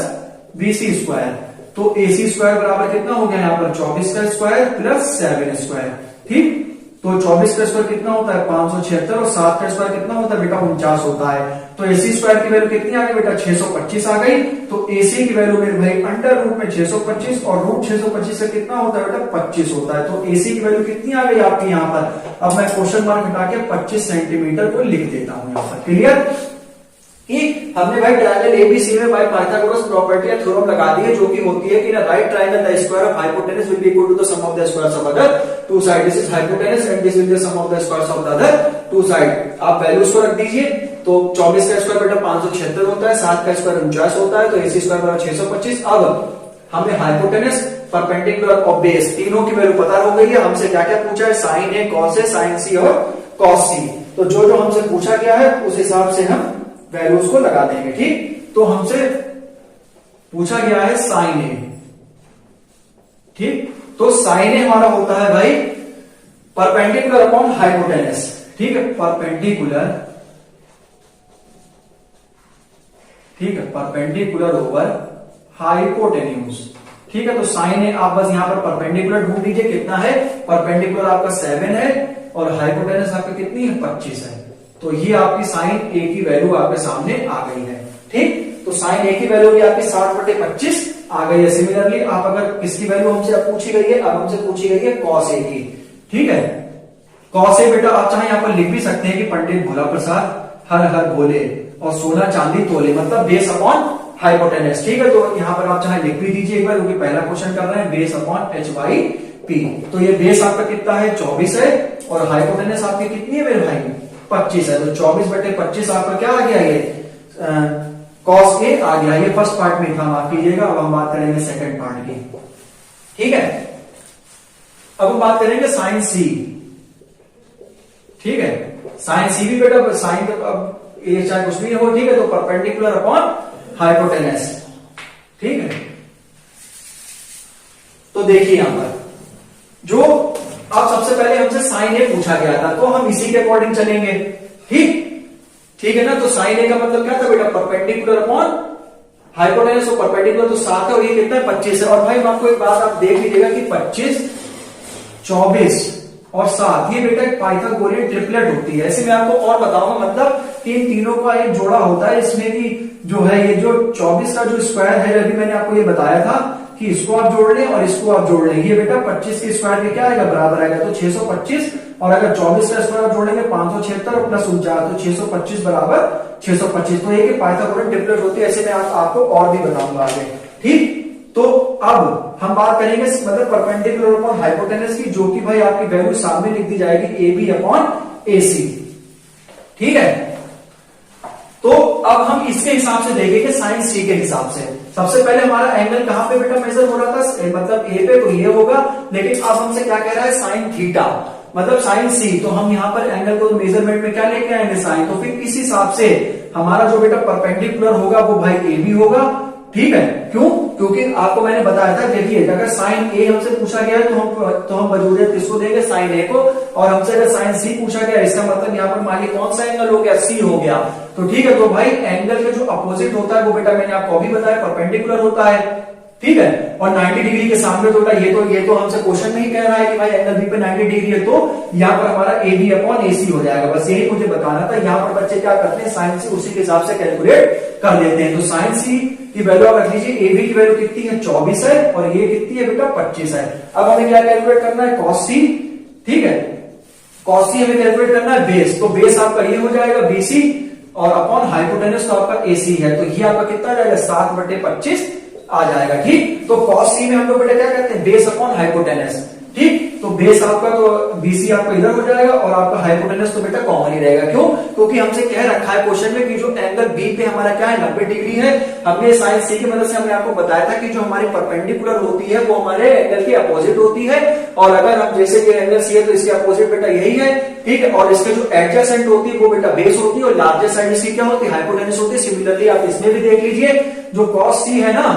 B C square, तो ए सी स्क्वायर बराबर कितना हो गया यहाँ पर 24 का स्क्वायर प्लस 7 स्क्वायर। ठीक, तो 24 का स्क्वायर कितना होता है 576, और 7 का स्क्वायर कितना होता है बेटा 49 होता है। तो एसी स्क्वायर की वैल्यू कितनी आ गई बेटा 625 आ गई। तो एसी की वैल्यू मेरे भाई अंडर रूट में 625, और रूट 625 से कितना होता है बेटा 25 होता है। तो एसी की वैल्यू कितनी आ गई आपकी यहाँ पर, अब मैं क्वेश्चन मार्क हटा के 25 सेंटीमीटर को लिख देता हूं यहाँ पर। क्लियर, हमने भाई ट्रायंगल एबीसी में बाय पाइथागोरस प्रॉपर्टी या थ्योरम लगा दी है, जो कि होती है कि ना right triangle the square of hypotenuse will be equal to the sum of the squares of other 2 side. This is hypotenuse and this will be the sum of the squares of the other 2 side. आप वैल्यूज को रख दीजिए, तो 24 का स्क्वायर बेटा 576 होता है, 7 का स्क्वायर 49 होता है, तो एसी स्क्वायर बराबर 625। अब हमें हाइपोटेनस परपेंडिकुलर और बेस तीनों की वैल्यू पता हो गई है। हमसे क्या क्या पूछा है, sign A, cos A, sign सी और कॉस सी। तो जो हमसे पूछा गया है उस हिसाब से हम वैल्यूज को लगा देंगे। ठीक, तो हमसे पूछा गया है साइन ए। ठीक, तो साइन ए हमारा होता है भाई परपेंडिकुलर अपॉन हाइपोटेनस। ठीक है, परपेंडिकुलर, ठीक है, परपेंडिकुलर ओवर हाइपोटेन्यूज। ठीक है, तो साइन ए आप बस यहां पर परपेंडिकुलर ढूंढ लीजिए, कितना है, परपेंडिकुलर आपका 7 है और हाइपोटेनस आपका कितनी है, 25 है। तो ये आपकी साइन ए की वैल्यू आपके सामने आ गई है। ठीक, तो साइन ए की वैल्यू भी आपकी 60/25 आ गई है। सिमिलरली आप अगर किसकी वैल्यू हमसे अब पूछी गई है, अब हमसे पूछी गई है कॉस ए की। ठीक है, कॉस ए बेटा आप चाहे यहां पर लिख भी सकते हैं कि पंडित भोला प्रसाद हर हर बोले और सोना चांदी तोले, मतलब बेस अपॉन हाइपोटेनस। ठीक है, तो यहां पर आप चाहे लिख भी दीजिए एक बार, क्योंकि पहला क्वेश्चन कर रहे हैं base upon H by P. तो ये बेस आपका कितना है, 24 है और हाइपोटेनस आपकी कितनी है मेरे भाई, 25 है। तो 24/25 आपका क्या आ गया, ये कॉस ए आ गया। ये फर्स्ट पार्ट में था, माफ कीजिएगा। अब हम बात करेंगे सेकंड पार्ट की। ठीक है, अब हम बात करेंगे साइन सी। ठीक है, साइन सी भी बेटा साइन, अब ये चाहे कुछ भी हो, ठीक है, तो परपेंडिकुलर अपॉन हाइपोटेनस। ठीक है, तो देखिए यहां पर जो अब सबसे पहले हमसे साइन ए पूछा गया था, तो हम इसी के अकॉर्डिंग चलेंगे। ठीक, ठीक है ना। तो साइन ए का मतलब क्या था बेटा, परपेंडिकुलर अपॉन हाइपोटेनस। तो परपेंडिकुलर तो 7 है और ये कितना है, 25 है। और भाई आपको एक बात आप देख लीजिएगा कि 25, 24 और 7 ये बेटा एक पाइथागोरियन ट्रिपलेट होती है। ऐसे मैं आपको और बताऊंगा, मतलब कि इन तीनों का एक जोड़ा होता है। इसमें भी जो है ये जो 24 का जो स्क्वायर है, अभी मैंने आपको ये बताया था कि इसको आप जोड़ लें और इसको आप जोड़ लें, ये बेटा 25 के स्क्वायर के क्या आएगा, बराबर आएगा। तो 625, और अगर 24 का स्क्वायर आप जोड़ेंगे 576 और प्लस 49, तो 625 बराबर 625। तो ये पाइथागोरियन ट्रिपलेट होती है। ऐसे मैं आपको और भी बताऊंगा आगे। ठीक, तो अब हम बात करेंगे मतलब परपेंडिकुलर अपॉन हाइपोटेनस की, जो कि भाई आपकी वैल्यू सामने लिख दी जाएगी, ए बी अपॉन ए सी। ठीक है, तो अब हम इसके हिसाब से देखेंगे साइन सी के हिसाब से। सबसे पहले हमारा एंगल कहां पे बेटा मेजर हो रहा था, मतलब ए पे, तो ये होगा। लेकिन अब हमसे क्या कह रहा है, साइन थीटा, मतलब साइन सी। तो हम यहां पर एंगल को मेजरमेंट में क्या लेके आएंगे, साइन। तो फिर इस हिसाब से हमारा जो बेटा परपेंडिकुलर होगा वो भाई ए बी होगा। ठीक है, क्यों, क्योंकि आपको मैंने बताया था, देखिए अगर साइन ए हमसे पूछा गया है तो हम वजूदियत किसको देंगे, साइन ए को। और हमसे अगर साइन सी पूछा गया, इसका मतलब यहां पर मान लीजिए कौन सा एंगल हो गया, सी हो गया। तो ठीक है, तो भाई एंगल के जो अपोजिट होता है वो बेटा मैंने आपको अभी बताया परपेंडिकुलर होता है। ठीक है, और 90 डिग्री के सामने तो ये तो हमसे क्वेश्चन नहीं कह रहा है कि भाई एंगल बी पे 90 डिग्री है, तो यहाँ पर हमारा ए बी अपॉन ए सी हो जाएगा। बस यही मुझे बताना था। यहाँ पर बच्चे क्या करते हैं, साइन सी उसी के हिसाब से कैलकुलेट कर लेते हैं। तो साइन सी की वैल्यू आप रख लीजिए, ए बी की वैल्यू कितनी है, 24 है और ये कितनी है बेटा, 25 है। अब हमें क्या कैलकुलेट करना है, कॉस सी। ठीक है, कॉस सी हमें कैलकुलेट करना है बेस। तो बेस आपका ये हो जाएगा बीसी और अपॉन हाइपोटेनस तो आपका एसी है। तो ये आपका कितना जाएगा, 7/25 आ जाएगा। ठीक, तो कॉस सी में हम लोग बेटा क्या करते हैं, बेस अपॉन हाइपोटेनस। ठीक, तो बेस आपका तो बीसी आपका इधर हो जाएगा और आपका हाइपोटेनस तो बेटा कॉमन ही रहेगा। क्यों, क्योंकि हमसे कह रखा है क्वेश्चन में कि जो एंगल बी पे हमारा क्या है, 90 डिग्री है। हमने साइन सी की मदद से हमने आपको बताया था कि जो हमारी परपेंडिकुलर होती है वो हमारे एंगल की अपोजिट होती है। और अगर हम जैसे कि एंगल सी है तो इसके अपोजिट बेटा यही है। ठीक है, और इसके जो एडजेसेंट होती है वो बेटा बेस होती है और लार्जेस्ट साइड इसकी क्या होती है, हाइपोटेनस होती है। सिमिलरली आप इसमें भी देख लीजिए, जो कॉस सी है ना,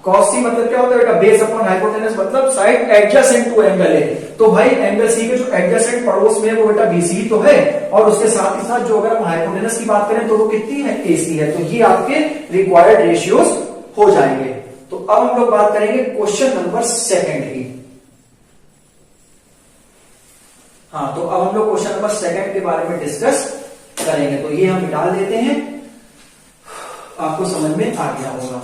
कॉस सी मतलब क्या होता है बेटा, बेस अपॉन हाइपोटेनस, मतलब साइड एडजेसेंट टू एंगल है। तो भाई एंगल सी के जो एडजेसेंट पड़ोस में है वो बेटा बीसी तो है, और उसके साथ ही साथ जो अगर हम हाइपोटेनस की बात करें तो वो कितनी है, एसी है। तो ये आपके रिक्वायर्ड रेशियोज हो जाएंगे। तो अब हम लोग बात करेंगे क्वेश्चन नंबर 2 की। हाँ, तो अब हम लोग क्वेश्चन नंबर 2 के बारे में डिस्कस करेंगे। तो ये हम डाल देते हैं, आपको समझ में आ गया होगा।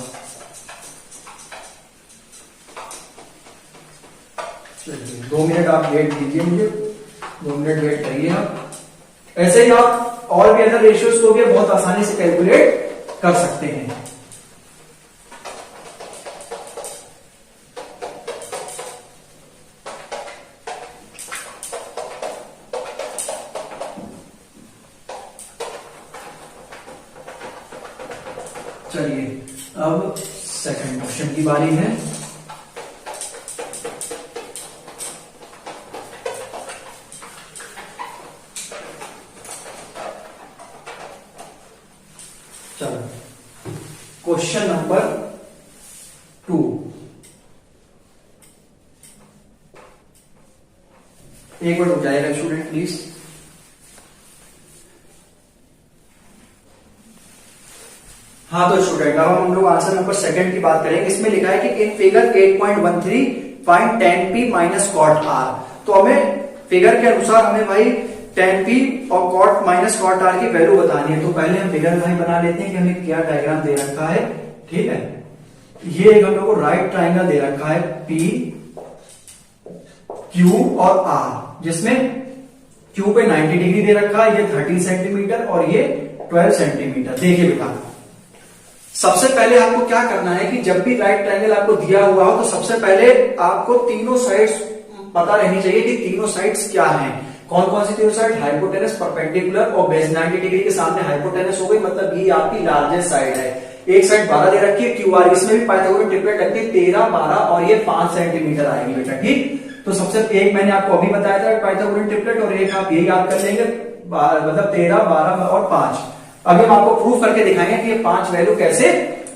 चलिए 2 मिनट आप वेट कीजिए, मुझे 2 मिनट वेट करिए आप। ऐसे ही आप और भी अदर रेशियोज को भी बहुत आसानी से कैलकुलेट कर सकते हैं। चलिए अब सेकंड क्वेश्चन की बारी है। चलो क्वेश्चन नंबर 2। एक मिनट हो जाएगा स्टूडेंट प्लीज। हाँ तो स्टूडेंट अब हम लोग आंसर नंबर सेकंड की बात करेंगे। इसमें लिखा है कि in figure 8.13 find tan p minus cot r। तो हमें फिगर के अनुसार हमें भाई tan p और cot माइनस cot r की वैल्यू बतानी है। तो पहले हम फिगर भाई बना लेते हैं कि हमें क्या डायग्राम दे रखा है। ठीक है, ये एक हम लोग को राइट ट्राइंगल दे रखा है p q और r, जिसमें q पे 90 डिग्री दे रखा है, ये 13 सेंटीमीटर और ये 12 सेंटीमीटर। देखिए बेटा, सबसे पहले आपको क्या करना है कि जब भी राइट ट्रायंगल आपको दिया हुआ हो तो सबसे पहले आपको तीनों साइड्स पता रहनी चाहिए कि तीनों साइड्स क्या हैं। कौन कौन सी तीनों साइड? हाइपोटेनस, परपेंडिकुलर और बेस 90 डिग्री के सामने हाइपोटेनस हो गई, मतलब ये आपकी लार्जेस्ट साइड है। एक साइड 12 दे रखी है क्यू आर, इसमें भी पाइथागोरस ट्रिपलेट लगती है 13, 12 और ये 5 सेंटीमीटर आएगी बेटा। ठीक, तो सबसे एक मैंने आपको अभी बताया था पाइथागोरस ट्रिपलेट, और एक आप ये याद कर लेंगे, मतलब 13, 12 और 5। अभी हम आपको प्रूफ करके दिखाएंगे कि ये 5 वैल्यू कैसे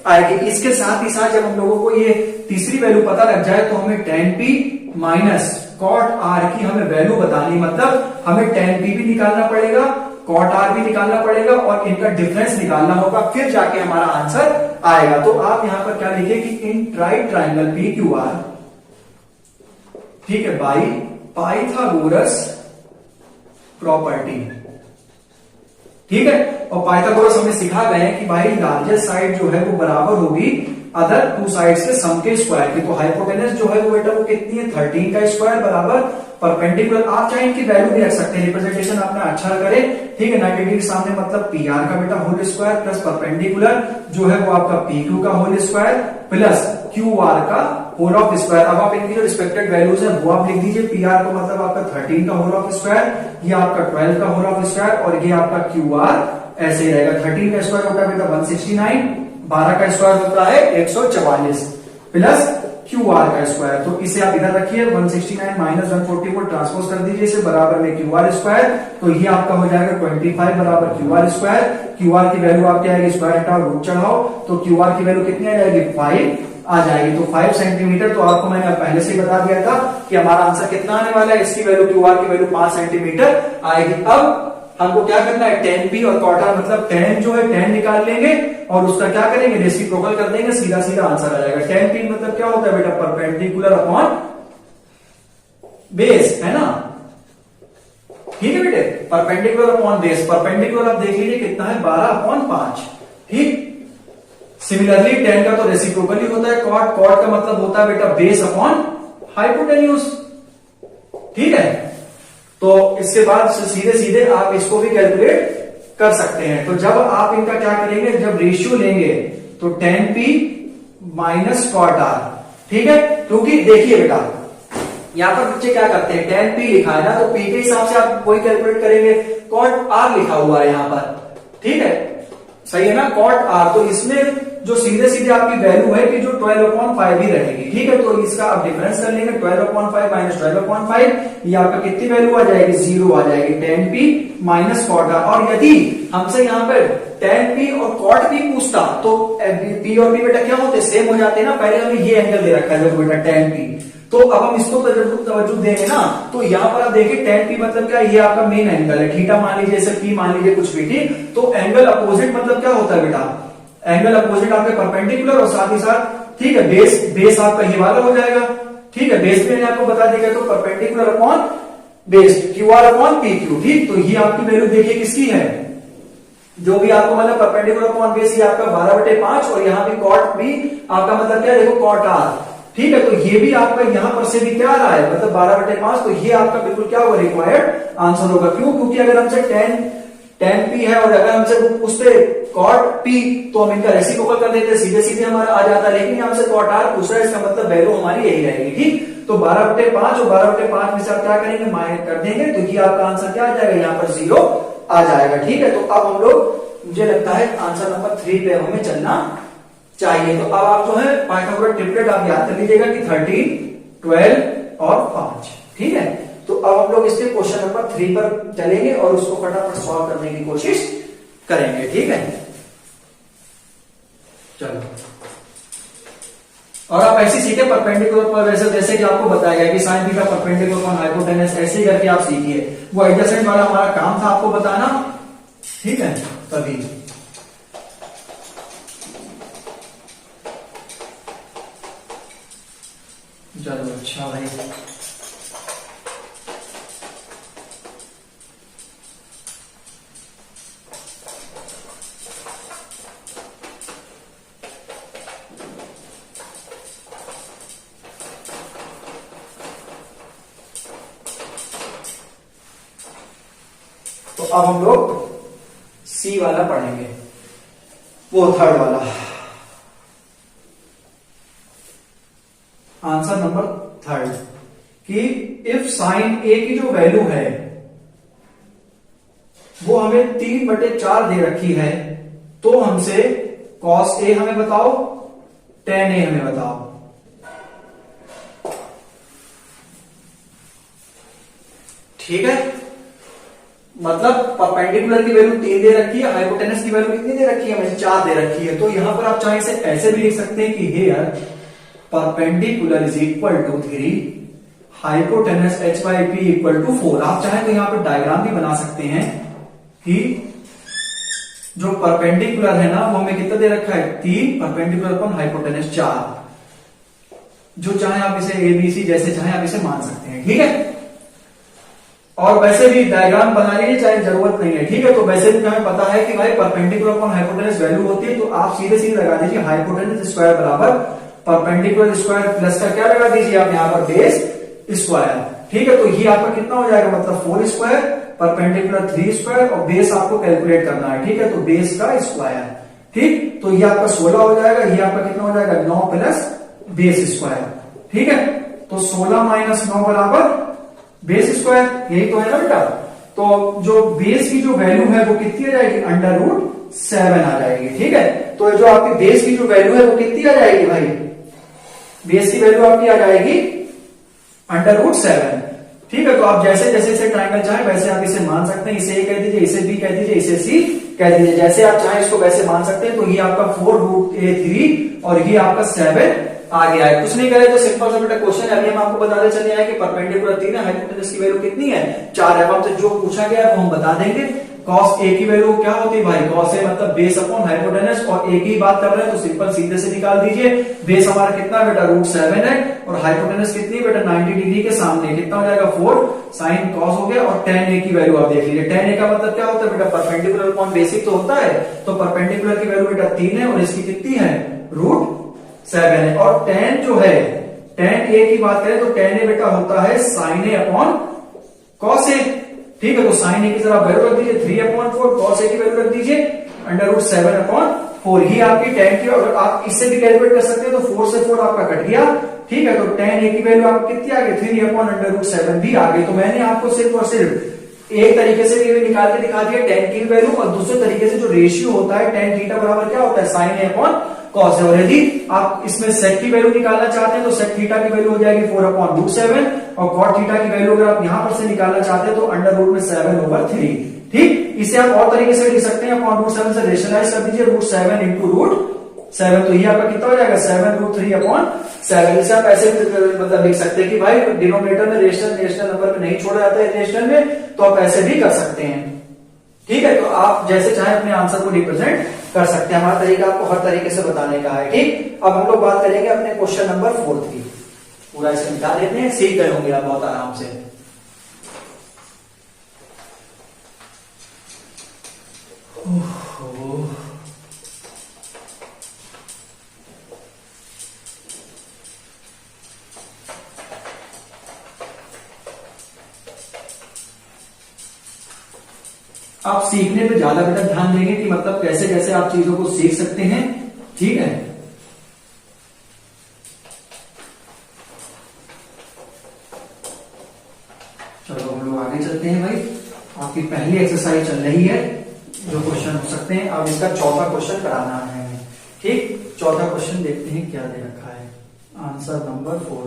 आएगी। इसके साथ ही साथ जब हम लोगों को ये तीसरी वैल्यू पता लग जाए तो हमें tan p minus cot r की हमें वैल्यू बतानी, मतलब हमें tan p भी निकालना पड़ेगा, cot r भी निकालना पड़ेगा और इनका डिफरेंस निकालना होगा, फिर जाके हमारा आंसर आएगा। तो आप यहां पर क्या लिखे कि in right triangle P Q R, ठीक है, बाई पाइथागोरस प्रॉपर्टी। ठीक है, और पाइथागोरस हमें सिखा गए हैं कि भाई लार्जेस्ट साइड जो है वो बराबर होगी अदर टू साइड्स के सम के स्क्वायर की। तो हाइपोटेनस जो है वो बेटा वो कितनी है? 13 का स्क्वायर बराबर परपेंडिकुलर। आप चाहे इनकी वैल्यू भी रख सकते हैं, रिप्रेजेंटेशन आपने अच्छा करे। ठीक है, 90 डिग्री के सामने मतलब पी आर का बेटा होल स्क्वायर प्लस परपेंडिकुलर जो है वो आपका पी क्यू का whole square plus Q R का होल ऑफ स्क्वायर। अब आप इनकी जो रिस्पेक्टेड वैल्यूज है वो आप लिख दीजिए। पी आर को मतलब आपका 13 का होल ऑफ स्क्वायर, ये आपका 12 का होल ऑफ स्क्वायर और ये आपका क्यू आर ऐसे ही रहेगा। 13 का स्क्वायर होता है बेटा 169, 12 का स्क्वायर होता है 144 प्लस क्यू आर का स्क्वायर। तो इसे आप इधर रखिए, 169 माइनस 140 को ट्रांसपोज कर दीजिए इसे बराबर में क्यू आर स्क्वायर। तो ये आपका हो जाएगा 25 बराबर Q R square. Q R की वैल्यू आपकी आएगी, स्क्वायर हटाओ रूट चढ़ाओ, तो क्यू आर की वैल्यू कितनी आ जाएगी? 5 आ जाएगी। तो 5 सेंटीमीटर। तो आपको मैंने पहले से ही बता दिया था कि हमारा आंसर कितना आने वाला है, इसकी वैल्यू क्यू आर की वैल्यू 5 सेंटीमीटर आएगी। अब हमको क्या करना है? tan p और cot r, मतलब tan जो है tan निकाल लेंगे और उसका क्या करेंगे? रेसिप्रोकल कर देंगे, सीधा सीधा आंसर आ जाएगा। tan p मतलब क्या होता है बेटा? परपेंडिकुलर अपॉन बेस, है ना? ठीक है बेटे, परपेंडिकुलर अपॉन बेस। परपेंडिकुलर आप देख लीजिए कितना है? 12/5। ठीक, सिमिलरली tan का तो रेसिप्रोकल ही होता है। cot का मतलब होता है बेटा बेस अपॉन हाइपोटेन्यूज। ठीक है, तो इसके बाद सीधे सीधे आप इसको भी कैलकुलेट कर सकते हैं। तो जब आप इनका क्या करेंगे, जब रेशियो लेंगे तो tan p minus cot r, ठीक है, क्योंकि देखिए बेटा यहां पर बच्चे क्या करते हैं, tan p लिखा है ना, तो p के हिसाब से आप वही कैलकुलेट करेंगे। cot r लिखा हुआ है यहां पर, ठीक है, सही है ना, cot r। तो इसमें जो सीधे सीधे आपकी वैल्यू है कि जो 12/5 ही रहेगी। ठीक है, तो इसका आप डिफरेंस कर लेंगे, 12/5 माइनस 12/5, ये आपका कितनी वैल्यू आ जाएगी? 0 आ जाएगी। tan p minus cot r। और यदि हमसे यहाँ पर tan p और cot p पूछता तो p और p बेटा क्या होते? सेम हो जाते हैं ना। पहले हमें ये एंगल दे रखा है देखो बेटा tan p, तो अब हम इसको तवज्जो देंगे ना, तो यहाँ पर आप देखिए tan p मतलब क्या? ये आपका मेन एंगल है, थीटा मान लीजिए, जैसे p मान लीजिए, कुछ भी। ठीक, तो एंगल अपोजिट मतलब क्या होता है बेटा? एंगल अपोजिट आपके परपेंडिकुलर और साथ ही साथ, ठीक है, बेस आपका ये वाला हो जाएगा। ठीक है, बेस मैंने आपको बता दिया तो perpendicular upon base, Q R upon P Q. ठीक, तो ये आपकी वैल्यू देखिए किसकी है, जो भी आपको मतलब परपेंडिकुलर अपॉन बेस, ये आपका 12/5 और यहाँ भी cot भी आपका मतलब क्या है? देखो cot r। ठीक है, तो ये भी आपका यहां पर से भी क्या आ रहा है, मतलब 12/5। तो ये आपका बिल्कुल क्या होगा? रिक्वायर्ड आंसर होगा। क्यों? क्योंकि अगर हमसे tan p है और अगर हमसे वो पूछते cot p तो हम इनका रेसिप्रोकल कर देते, सीधे सीधे हमारा आ जाता। लेकिन हमसे cot r पूछ रहा है, इसका मतलब वैल्यू हमारी यही रहेगी। ठीक, तो 12/5 और 12/5 में से आप क्या करेंगे? माइनस कर देंगे, तो ये आपका आंसर क्या आ जाएगा? यहाँ पर 0 आ जाएगा। ठीक है, तो अब हम लोग, मुझे लगता है आंसर नंबर 3 पे हमें चलना चाहिए। तो अब आप जो है पाइथागोरस ट्रिपलेट आप याद कर लीजिएगा कि 13, 12 और 5। ठीक है, तो अब हम लोग इसके क्वेश्चन नंबर 3 पर चलेंगे और उसको फटाफट सॉल्व करने की कोशिश करेंगे। ठीक है, चलो, और आप ऐसे सीखे परपेंडिकुलर पर, वैसे जैसे कि आपको बताया गया कि sine theta perpendicular upon hypotenuse, ऐसे ही करके आप सीखिए। वो एडजेसेंट वाला हमारा काम था आपको बताना। ठीक है, तभी चलो अच्छा भाई। तो अब हम लोग सी वाला पढ़ेंगे, वो थर्ड वाला। आंसर नंबर थर्ड कि इफ साइन ए की जो वैल्यू है वो हमें 3/4 दे रखी है, तो हमसे कॉस ए हमें बताओ, टेन ए हमें बताओ। ठीक है, मतलब परपेंडिकुलर की वैल्यू 3 दे रखी है, हाइपोटेनस की वैल्यू कितनी दे रखी है हमें, 4 दे रखी है। तो यहां पर आप चाहे इसे ऐसे भी लिख सकते हैं कि here perpendicular is equal to 3, hypotenuse h by P equal to 4। आप चाहे तो यहां पर डायग्राम भी बना सकते हैं कि जो परपेंडिकुलर है ना वो हमें कितना दे रखा है, 3, परपेंडिकुलर अपॉन हाइपोटेनस 4। जो चाहे आप इसे एबीसी जैसे चाहे आप इसे मान सकते हैं। ठीक है, और वैसे भी डायग्राम बना लीजिए, चाहे जरूरत नहीं है। ठीक है, तो वैसे भी हमें पता है कि भाई परपेंडिकुलर अपॉन हाइपोटेनस वैल्यू होती है, तो आप सीधे सीधे लगा दीजिए हाइपोटेनस स्क्वायर बराबर परपेंडिकुलर स्क्वायर प्लस का क्या लगा दीजिए आप यहाँ पर, बेस स्क्वायर। ठीक है, तो ये आपका कितना हो जाएगा, मतलब 4 स्क्वायर, परपेंडिकुलर 3 स्क्वायर, और बेस आपको कैलकुलेट करना है। ठीक है, तो बेस का स्क्वायर। ठीक, तो ये आपका 16 हो जाएगा, ये आपका कितना हो जाएगा, 9 प्लस बेस स्क्वायर। ठीक है, तो 16 माइनस 9 बराबर बेस स्क्वायर, यही तो है ना बेटा। तो जो बेस की जो वैल्यू है वो कितनी आ जाएगी, √7 आ जाएगी। ठीक है, तो जो आपकी बेस की जो वैल्यू है वो कितनी आ जाएगी भाई, बेस की वैल्यू आपकी आ जाएगी √7। ठीक है, तो आप जैसे जैसे इसे ट्राइंगल चाहे वैसे आप इसे मान सकते हैं। इसे ए कह दीजिए, इसे बी कह दीजिए, इसे सी कह दीजिए, जैसे आप चाहे इसको वैसे मान सकते हैं। तो ये आपका 4√3 और ये आपका 7 आ गया है। कुछ नहीं करे तो सिंपल सा बेटा क्वेश्चन है, अभी हम आपको बताते चले आए कि परपेंडिकुलर 3 है, हाइपोटेनस की वैल्यू कितनी है, 4 है। तो जो पूछा गया है वो हम बता देंगे। कॉस ए की वैल्यू क्या होती है भाई, कॉस ए मतलब बेस अपॉन हाइपोटेनस, और ए की बात कर रहे हैं तो सिंपल सीधे से निकाल दीजिए। बेस हमारा कितना बेटा, √7 है, और हाइपोटेनस कितनी बेटा, 90 डिग्री के सामने, कितना हो जाएगा 4 साइन कॉस हो गया। और tan ए की वैल्यू आप देख लीजिए, tan ए का मतलब क्या होता है बेटा, परपेंडिकुलर अपॉन बेसिक तो होता है, तो परपेंडिकुलर की वैल्यू बेटा 3 है और इसकी कितनी है, √7 है। और tan जो है, tan ए की बात करें तो tan ए बेटा होता है sign A upon cos A. ठीक है, तो साइन ए की जरा वैल्यू रख दीजिए 3/4, कॉस ए की वैल्यू रख दीजिए √7/4। ही आपकी tan की, और आप इससे भी कैलकुलेट कर सकते हैं, तो 4 से 4 आपका कट गया। ठीक है, तो tan ए की वैल्यू आपको कितनी आ गई, 3/√7 भी आ गई। तो मैंने आपको सिर्फ और सिर्फ एक तरीके से भी निकाल के दिखा दिया tan की वैल्यू, और दूसरे तरीके से जो रेशियो होता है tan थीटा बराबर क्या होता है, साइन ए अपॉन कॉस है। और यदि आप इसमें सेक की वैल्यू निकालना चाहते हैं तो सेक थीटा की वैल्यू हो जाएगी 4/√7, और कॉट थीटा की वैल्यू अगर आप यहां पर से निकालना चाहते हैं तो √7/3। ठीक, इसे आप और तरीके से लिख सकते हैं, √7 से रेशनलाइज कर दीजिए, √7 into √7, तो ये आपका कितना हो जाएगा, 7√3/7। इसे आप ऐसे मतलब लिख सकते हैं कि भाई डिनोमिनेटर में रेशनल नंबर में नहीं छोड़ा जाता है रेशनल में, तो आप ऐसे भी कर सकते हैं। ठीक है, तो आप जैसे चाहे अपने आंसर को रिप्रेजेंट कर सकते हैं। हमारा तरीका आपको हर तरीके से बताने का है। ठीक, अब हम लोग बात करेंगे अपने क्वेश्चन नंबर 4 की। पूरा इसे मिटा देते हैं, सीख गए होंगे आप बहुत आराम से। आप सीखने पे ज्यादा बेटा ध्यान देंगे कि मतलब कैसे कैसे आप चीजों को सीख सकते हैं। ठीक है, चलो हम लोग आगे चलते हैं भाई। आपकी पहली एक्सरसाइज चल रही है, जो क्वेश्चन हो सकते हैं। अब इसका चौथा क्वेश्चन कराना है हमें। ठीक, चौथा क्वेश्चन देखते हैं क्या दे रखा है, आंसर नंबर 4।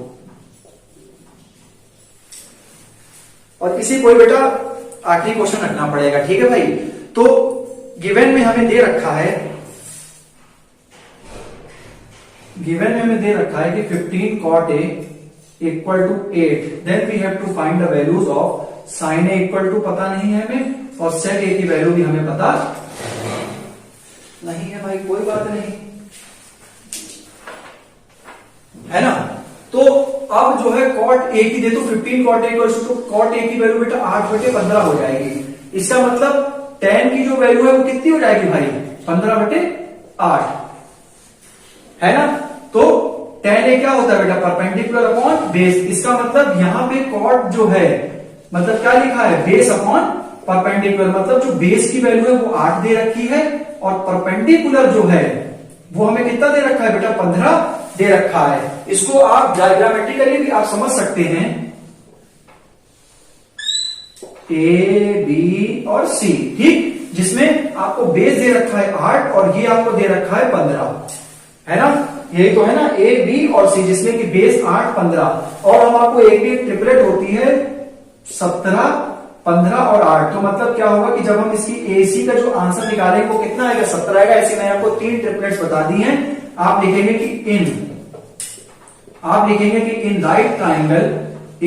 और इसी कोई बेटा आखिरी क्वेश्चन रखना पड़ेगा। ठीक है भाई, तो गिवन में हमें दे रखा है, गिवन में हमें दे रखा है कि 15 cot a equal to 8, then we have to find the values of sine A equal to पता नहीं है हमें, और सेक ए की वैल्यू भी हमें पता नहीं है भाई। कोई बात नहीं है ना। तो अब जो है cot a की दे तो 15 cot a तो cot a की वैल्यू बेटा 8/15 हो जाएगी। इसका मतलब tan की जो वैल्यू है वो कितनी हो जाएगी भाई 15/8 है ना। तो tan a क्या होता है बेटा परपेंडिकुलर अपॉन बेस। इसका मतलब यहां पे cot जो है मतलब क्या लिखा है बेस अपॉन परपेंडिकुलर, मतलब जो बेस की वैल्यू है वो 8 दे रखी है और परपेंडिकुलर जो है वो हमें कितना दे रखा है बेटा 15 दे रखा है। इसको आप डायग्रामेट्रिकली भी आप समझ सकते हैं ए बी और सी, ठीक, जिसमें आपको बेस दे रखा है 8 और ये आपको दे रखा है 15, है ना। यही तो है ना ए बी और सी, जिसमें कि बेस 8 15 और हम आपको एक भी ट्रिपलेट होती है 17 15 और 8। तो मतलब क्या होगा कि जब हम इसकी एसी का जो आंसर निकालेंगे वो कितना आएगा 17 आएगा। ऐसे मैंने आपको 3 ट्रिपलेट्स बता दी हैं। आप लिखेंगे कि in right triangle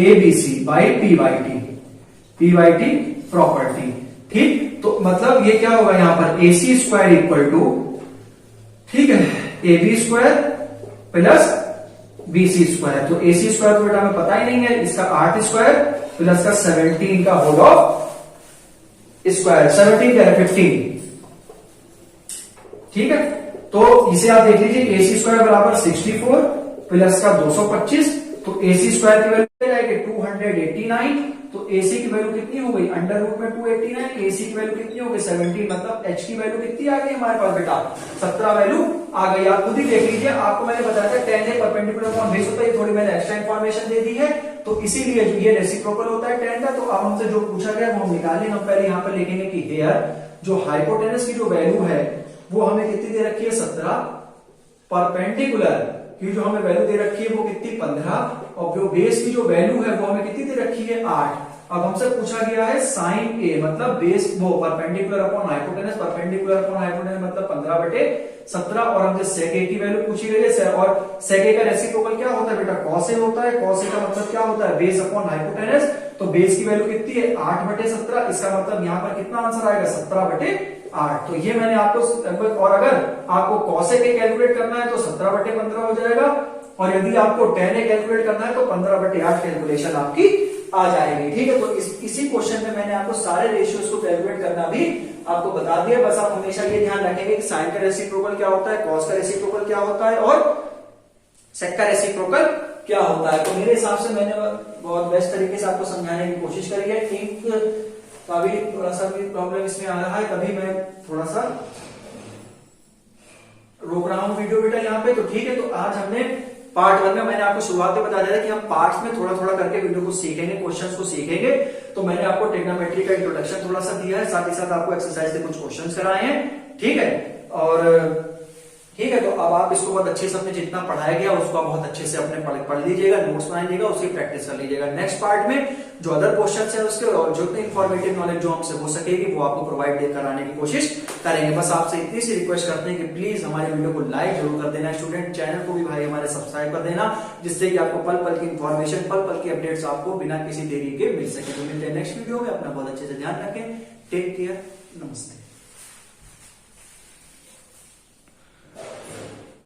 ABC by P by T property, ठीक। तो मतलब ये क्या होगा यहां पर AC स्क्वायर इक्वल टू, ठीक है, AB square plus BC square. तो AC स्क्वायर तो बेटा हमें पता ही नहीं है, इसका 8 स्क्वायर प्लस का 17 का होल ऑफ स्क्वायर, 17 क्या है 15, ठीक है। तो इसे आप देख लीजिए AC स्क्वायर बराबर 64 प्लस का 225, तो AC स्क्वायर की वैल्यू जाएगी 289। तो AC की वैल्यू कितनी हो गई अंडर रूट में 289, AC की वैल्यू कितनी हो गई 17, मतलब H की वैल्यू कितनी आ गई हमारे पास बेटा 17 वैल्यू आ गई। आप खुद ही देख लीजिए, आपको मैंने बताया था tan a perpendicular upon base होता है, थोड़ी मैंने एक्स्ट्रा इन्फॉर्मेशन दे दी है, तो इसीलिए जो ये रेसिप्रोकल होता है tan का। तो अब हमसे जो पूछा गया वो हम निकाल लेंगे। हम पहले यहाँ पर लिखेंगे कि हेयर जो हाइपोटेनस की जो वैल्यू है वो हमें कितनी दे रखी है 17, परपेंडिकुलर की जो हमें वैल्यू दे रखी है वो कितनी 15, और जो बेस की जो वैल्यू है वो हमें कितनी दे रखी है 8। अब हमसे पूछा गया है साइन ए, मतलब बेस वो perpendicular upon hypotenuse, perpendicular upon hypotenuse मतलब 15/17, और हमसे सेक ए की वैल्यू पूछी गई है। और सेक ए का रेसिप्रोकल क्या होता है बेटा कॉस ए होता है। कॉस ए का मतलब क्या होता है बेस अपॉन हाइपोटेनस। तो बेस की वैल्यू कितनी है 8/17, इसका मतलब यहां पर कितना आंसर आएगा 17/8। तो ये मैंने आपको, और अगर आपको कॉस ए के कैलकुलेट करना है तो 17/15 हो जाएगा, और यदि आपको tan ए कैलकुलेट करना है तो 15/8 कैलकुलेशन आपकी आ जाएगी, ठीक है। तो इसी क्वेश्चन में मैंने आपको सारे रेशियोज को कैलकुलेट करना भी आपको बता दिया। बस आप हमेशा ये ध्यान रखेंगे कि साइन का रेसिप्रोकल क्या होता है, कॉस का रेसिप्रोकल क्या होता है, और सेक का रेसिप्रोकल क्या होता है। तो मेरे हिसाब से मैंने बहुत बेस्ट तरीके से आपको समझाने की कोशिश करी है। ठीक, तो अभी थोड़ा सा भी प्रॉब्लम इसमें आ रहा है, तभी मैं थोड़ा सा रोक रहा हूं वीडियो बेटा यहाँ पे। तो ठीक है, तो आज हमने पार्ट 1 में मैंने आपको शुरुआत में बता दिया था कि हम पार्ट्स में थोड़ा थोड़ा करके वीडियो को सीखेंगे, क्वेश्चंस को सीखेंगे। तो मैंने आपको ट्रिग्नोमेट्री का इंट्रोडक्शन थोड़ा सा दिया है, साथ ही साथ आपको एक्सरसाइज से कुछ क्वेश्चंस कराए हैं, ठीक है। और ठीक है, तो अब आप इसको बहुत अच्छे से अपने जितना पढ़ाया गया उसको आप बहुत अच्छे से अपने पढ़ लीजिएगा, नोट्स बना लीजिएगा, उसकी प्रैक्टिस कर लीजिएगा। नेक्स्ट पार्ट में जो अदर क्वेश्चंस है उसके और जो इन्फॉर्मेटिव नॉलेज जो हमसे हो सकेगी वो आपको प्रोवाइड कराने की कोशिश करेंगे। बस आपसे इतनी सी रिक्वेस्ट करते हैं कि प्लीज हमारे वीडियो को लाइक जरूर कर देना, स्टूडेंट चैनल को भी भाई हमारे सब्सक्राइब कर देना, जिससे कि आपको पल पल की इन्फॉर्मेशन, पल पल की अपडेट्स आपको बिना किसी देरी के मिल सके। तो मिलते हैं नेक्स्ट वीडियो में, अपना बहुत अच्छे से ध्यान रखें, टेक केयर, नमस्ते।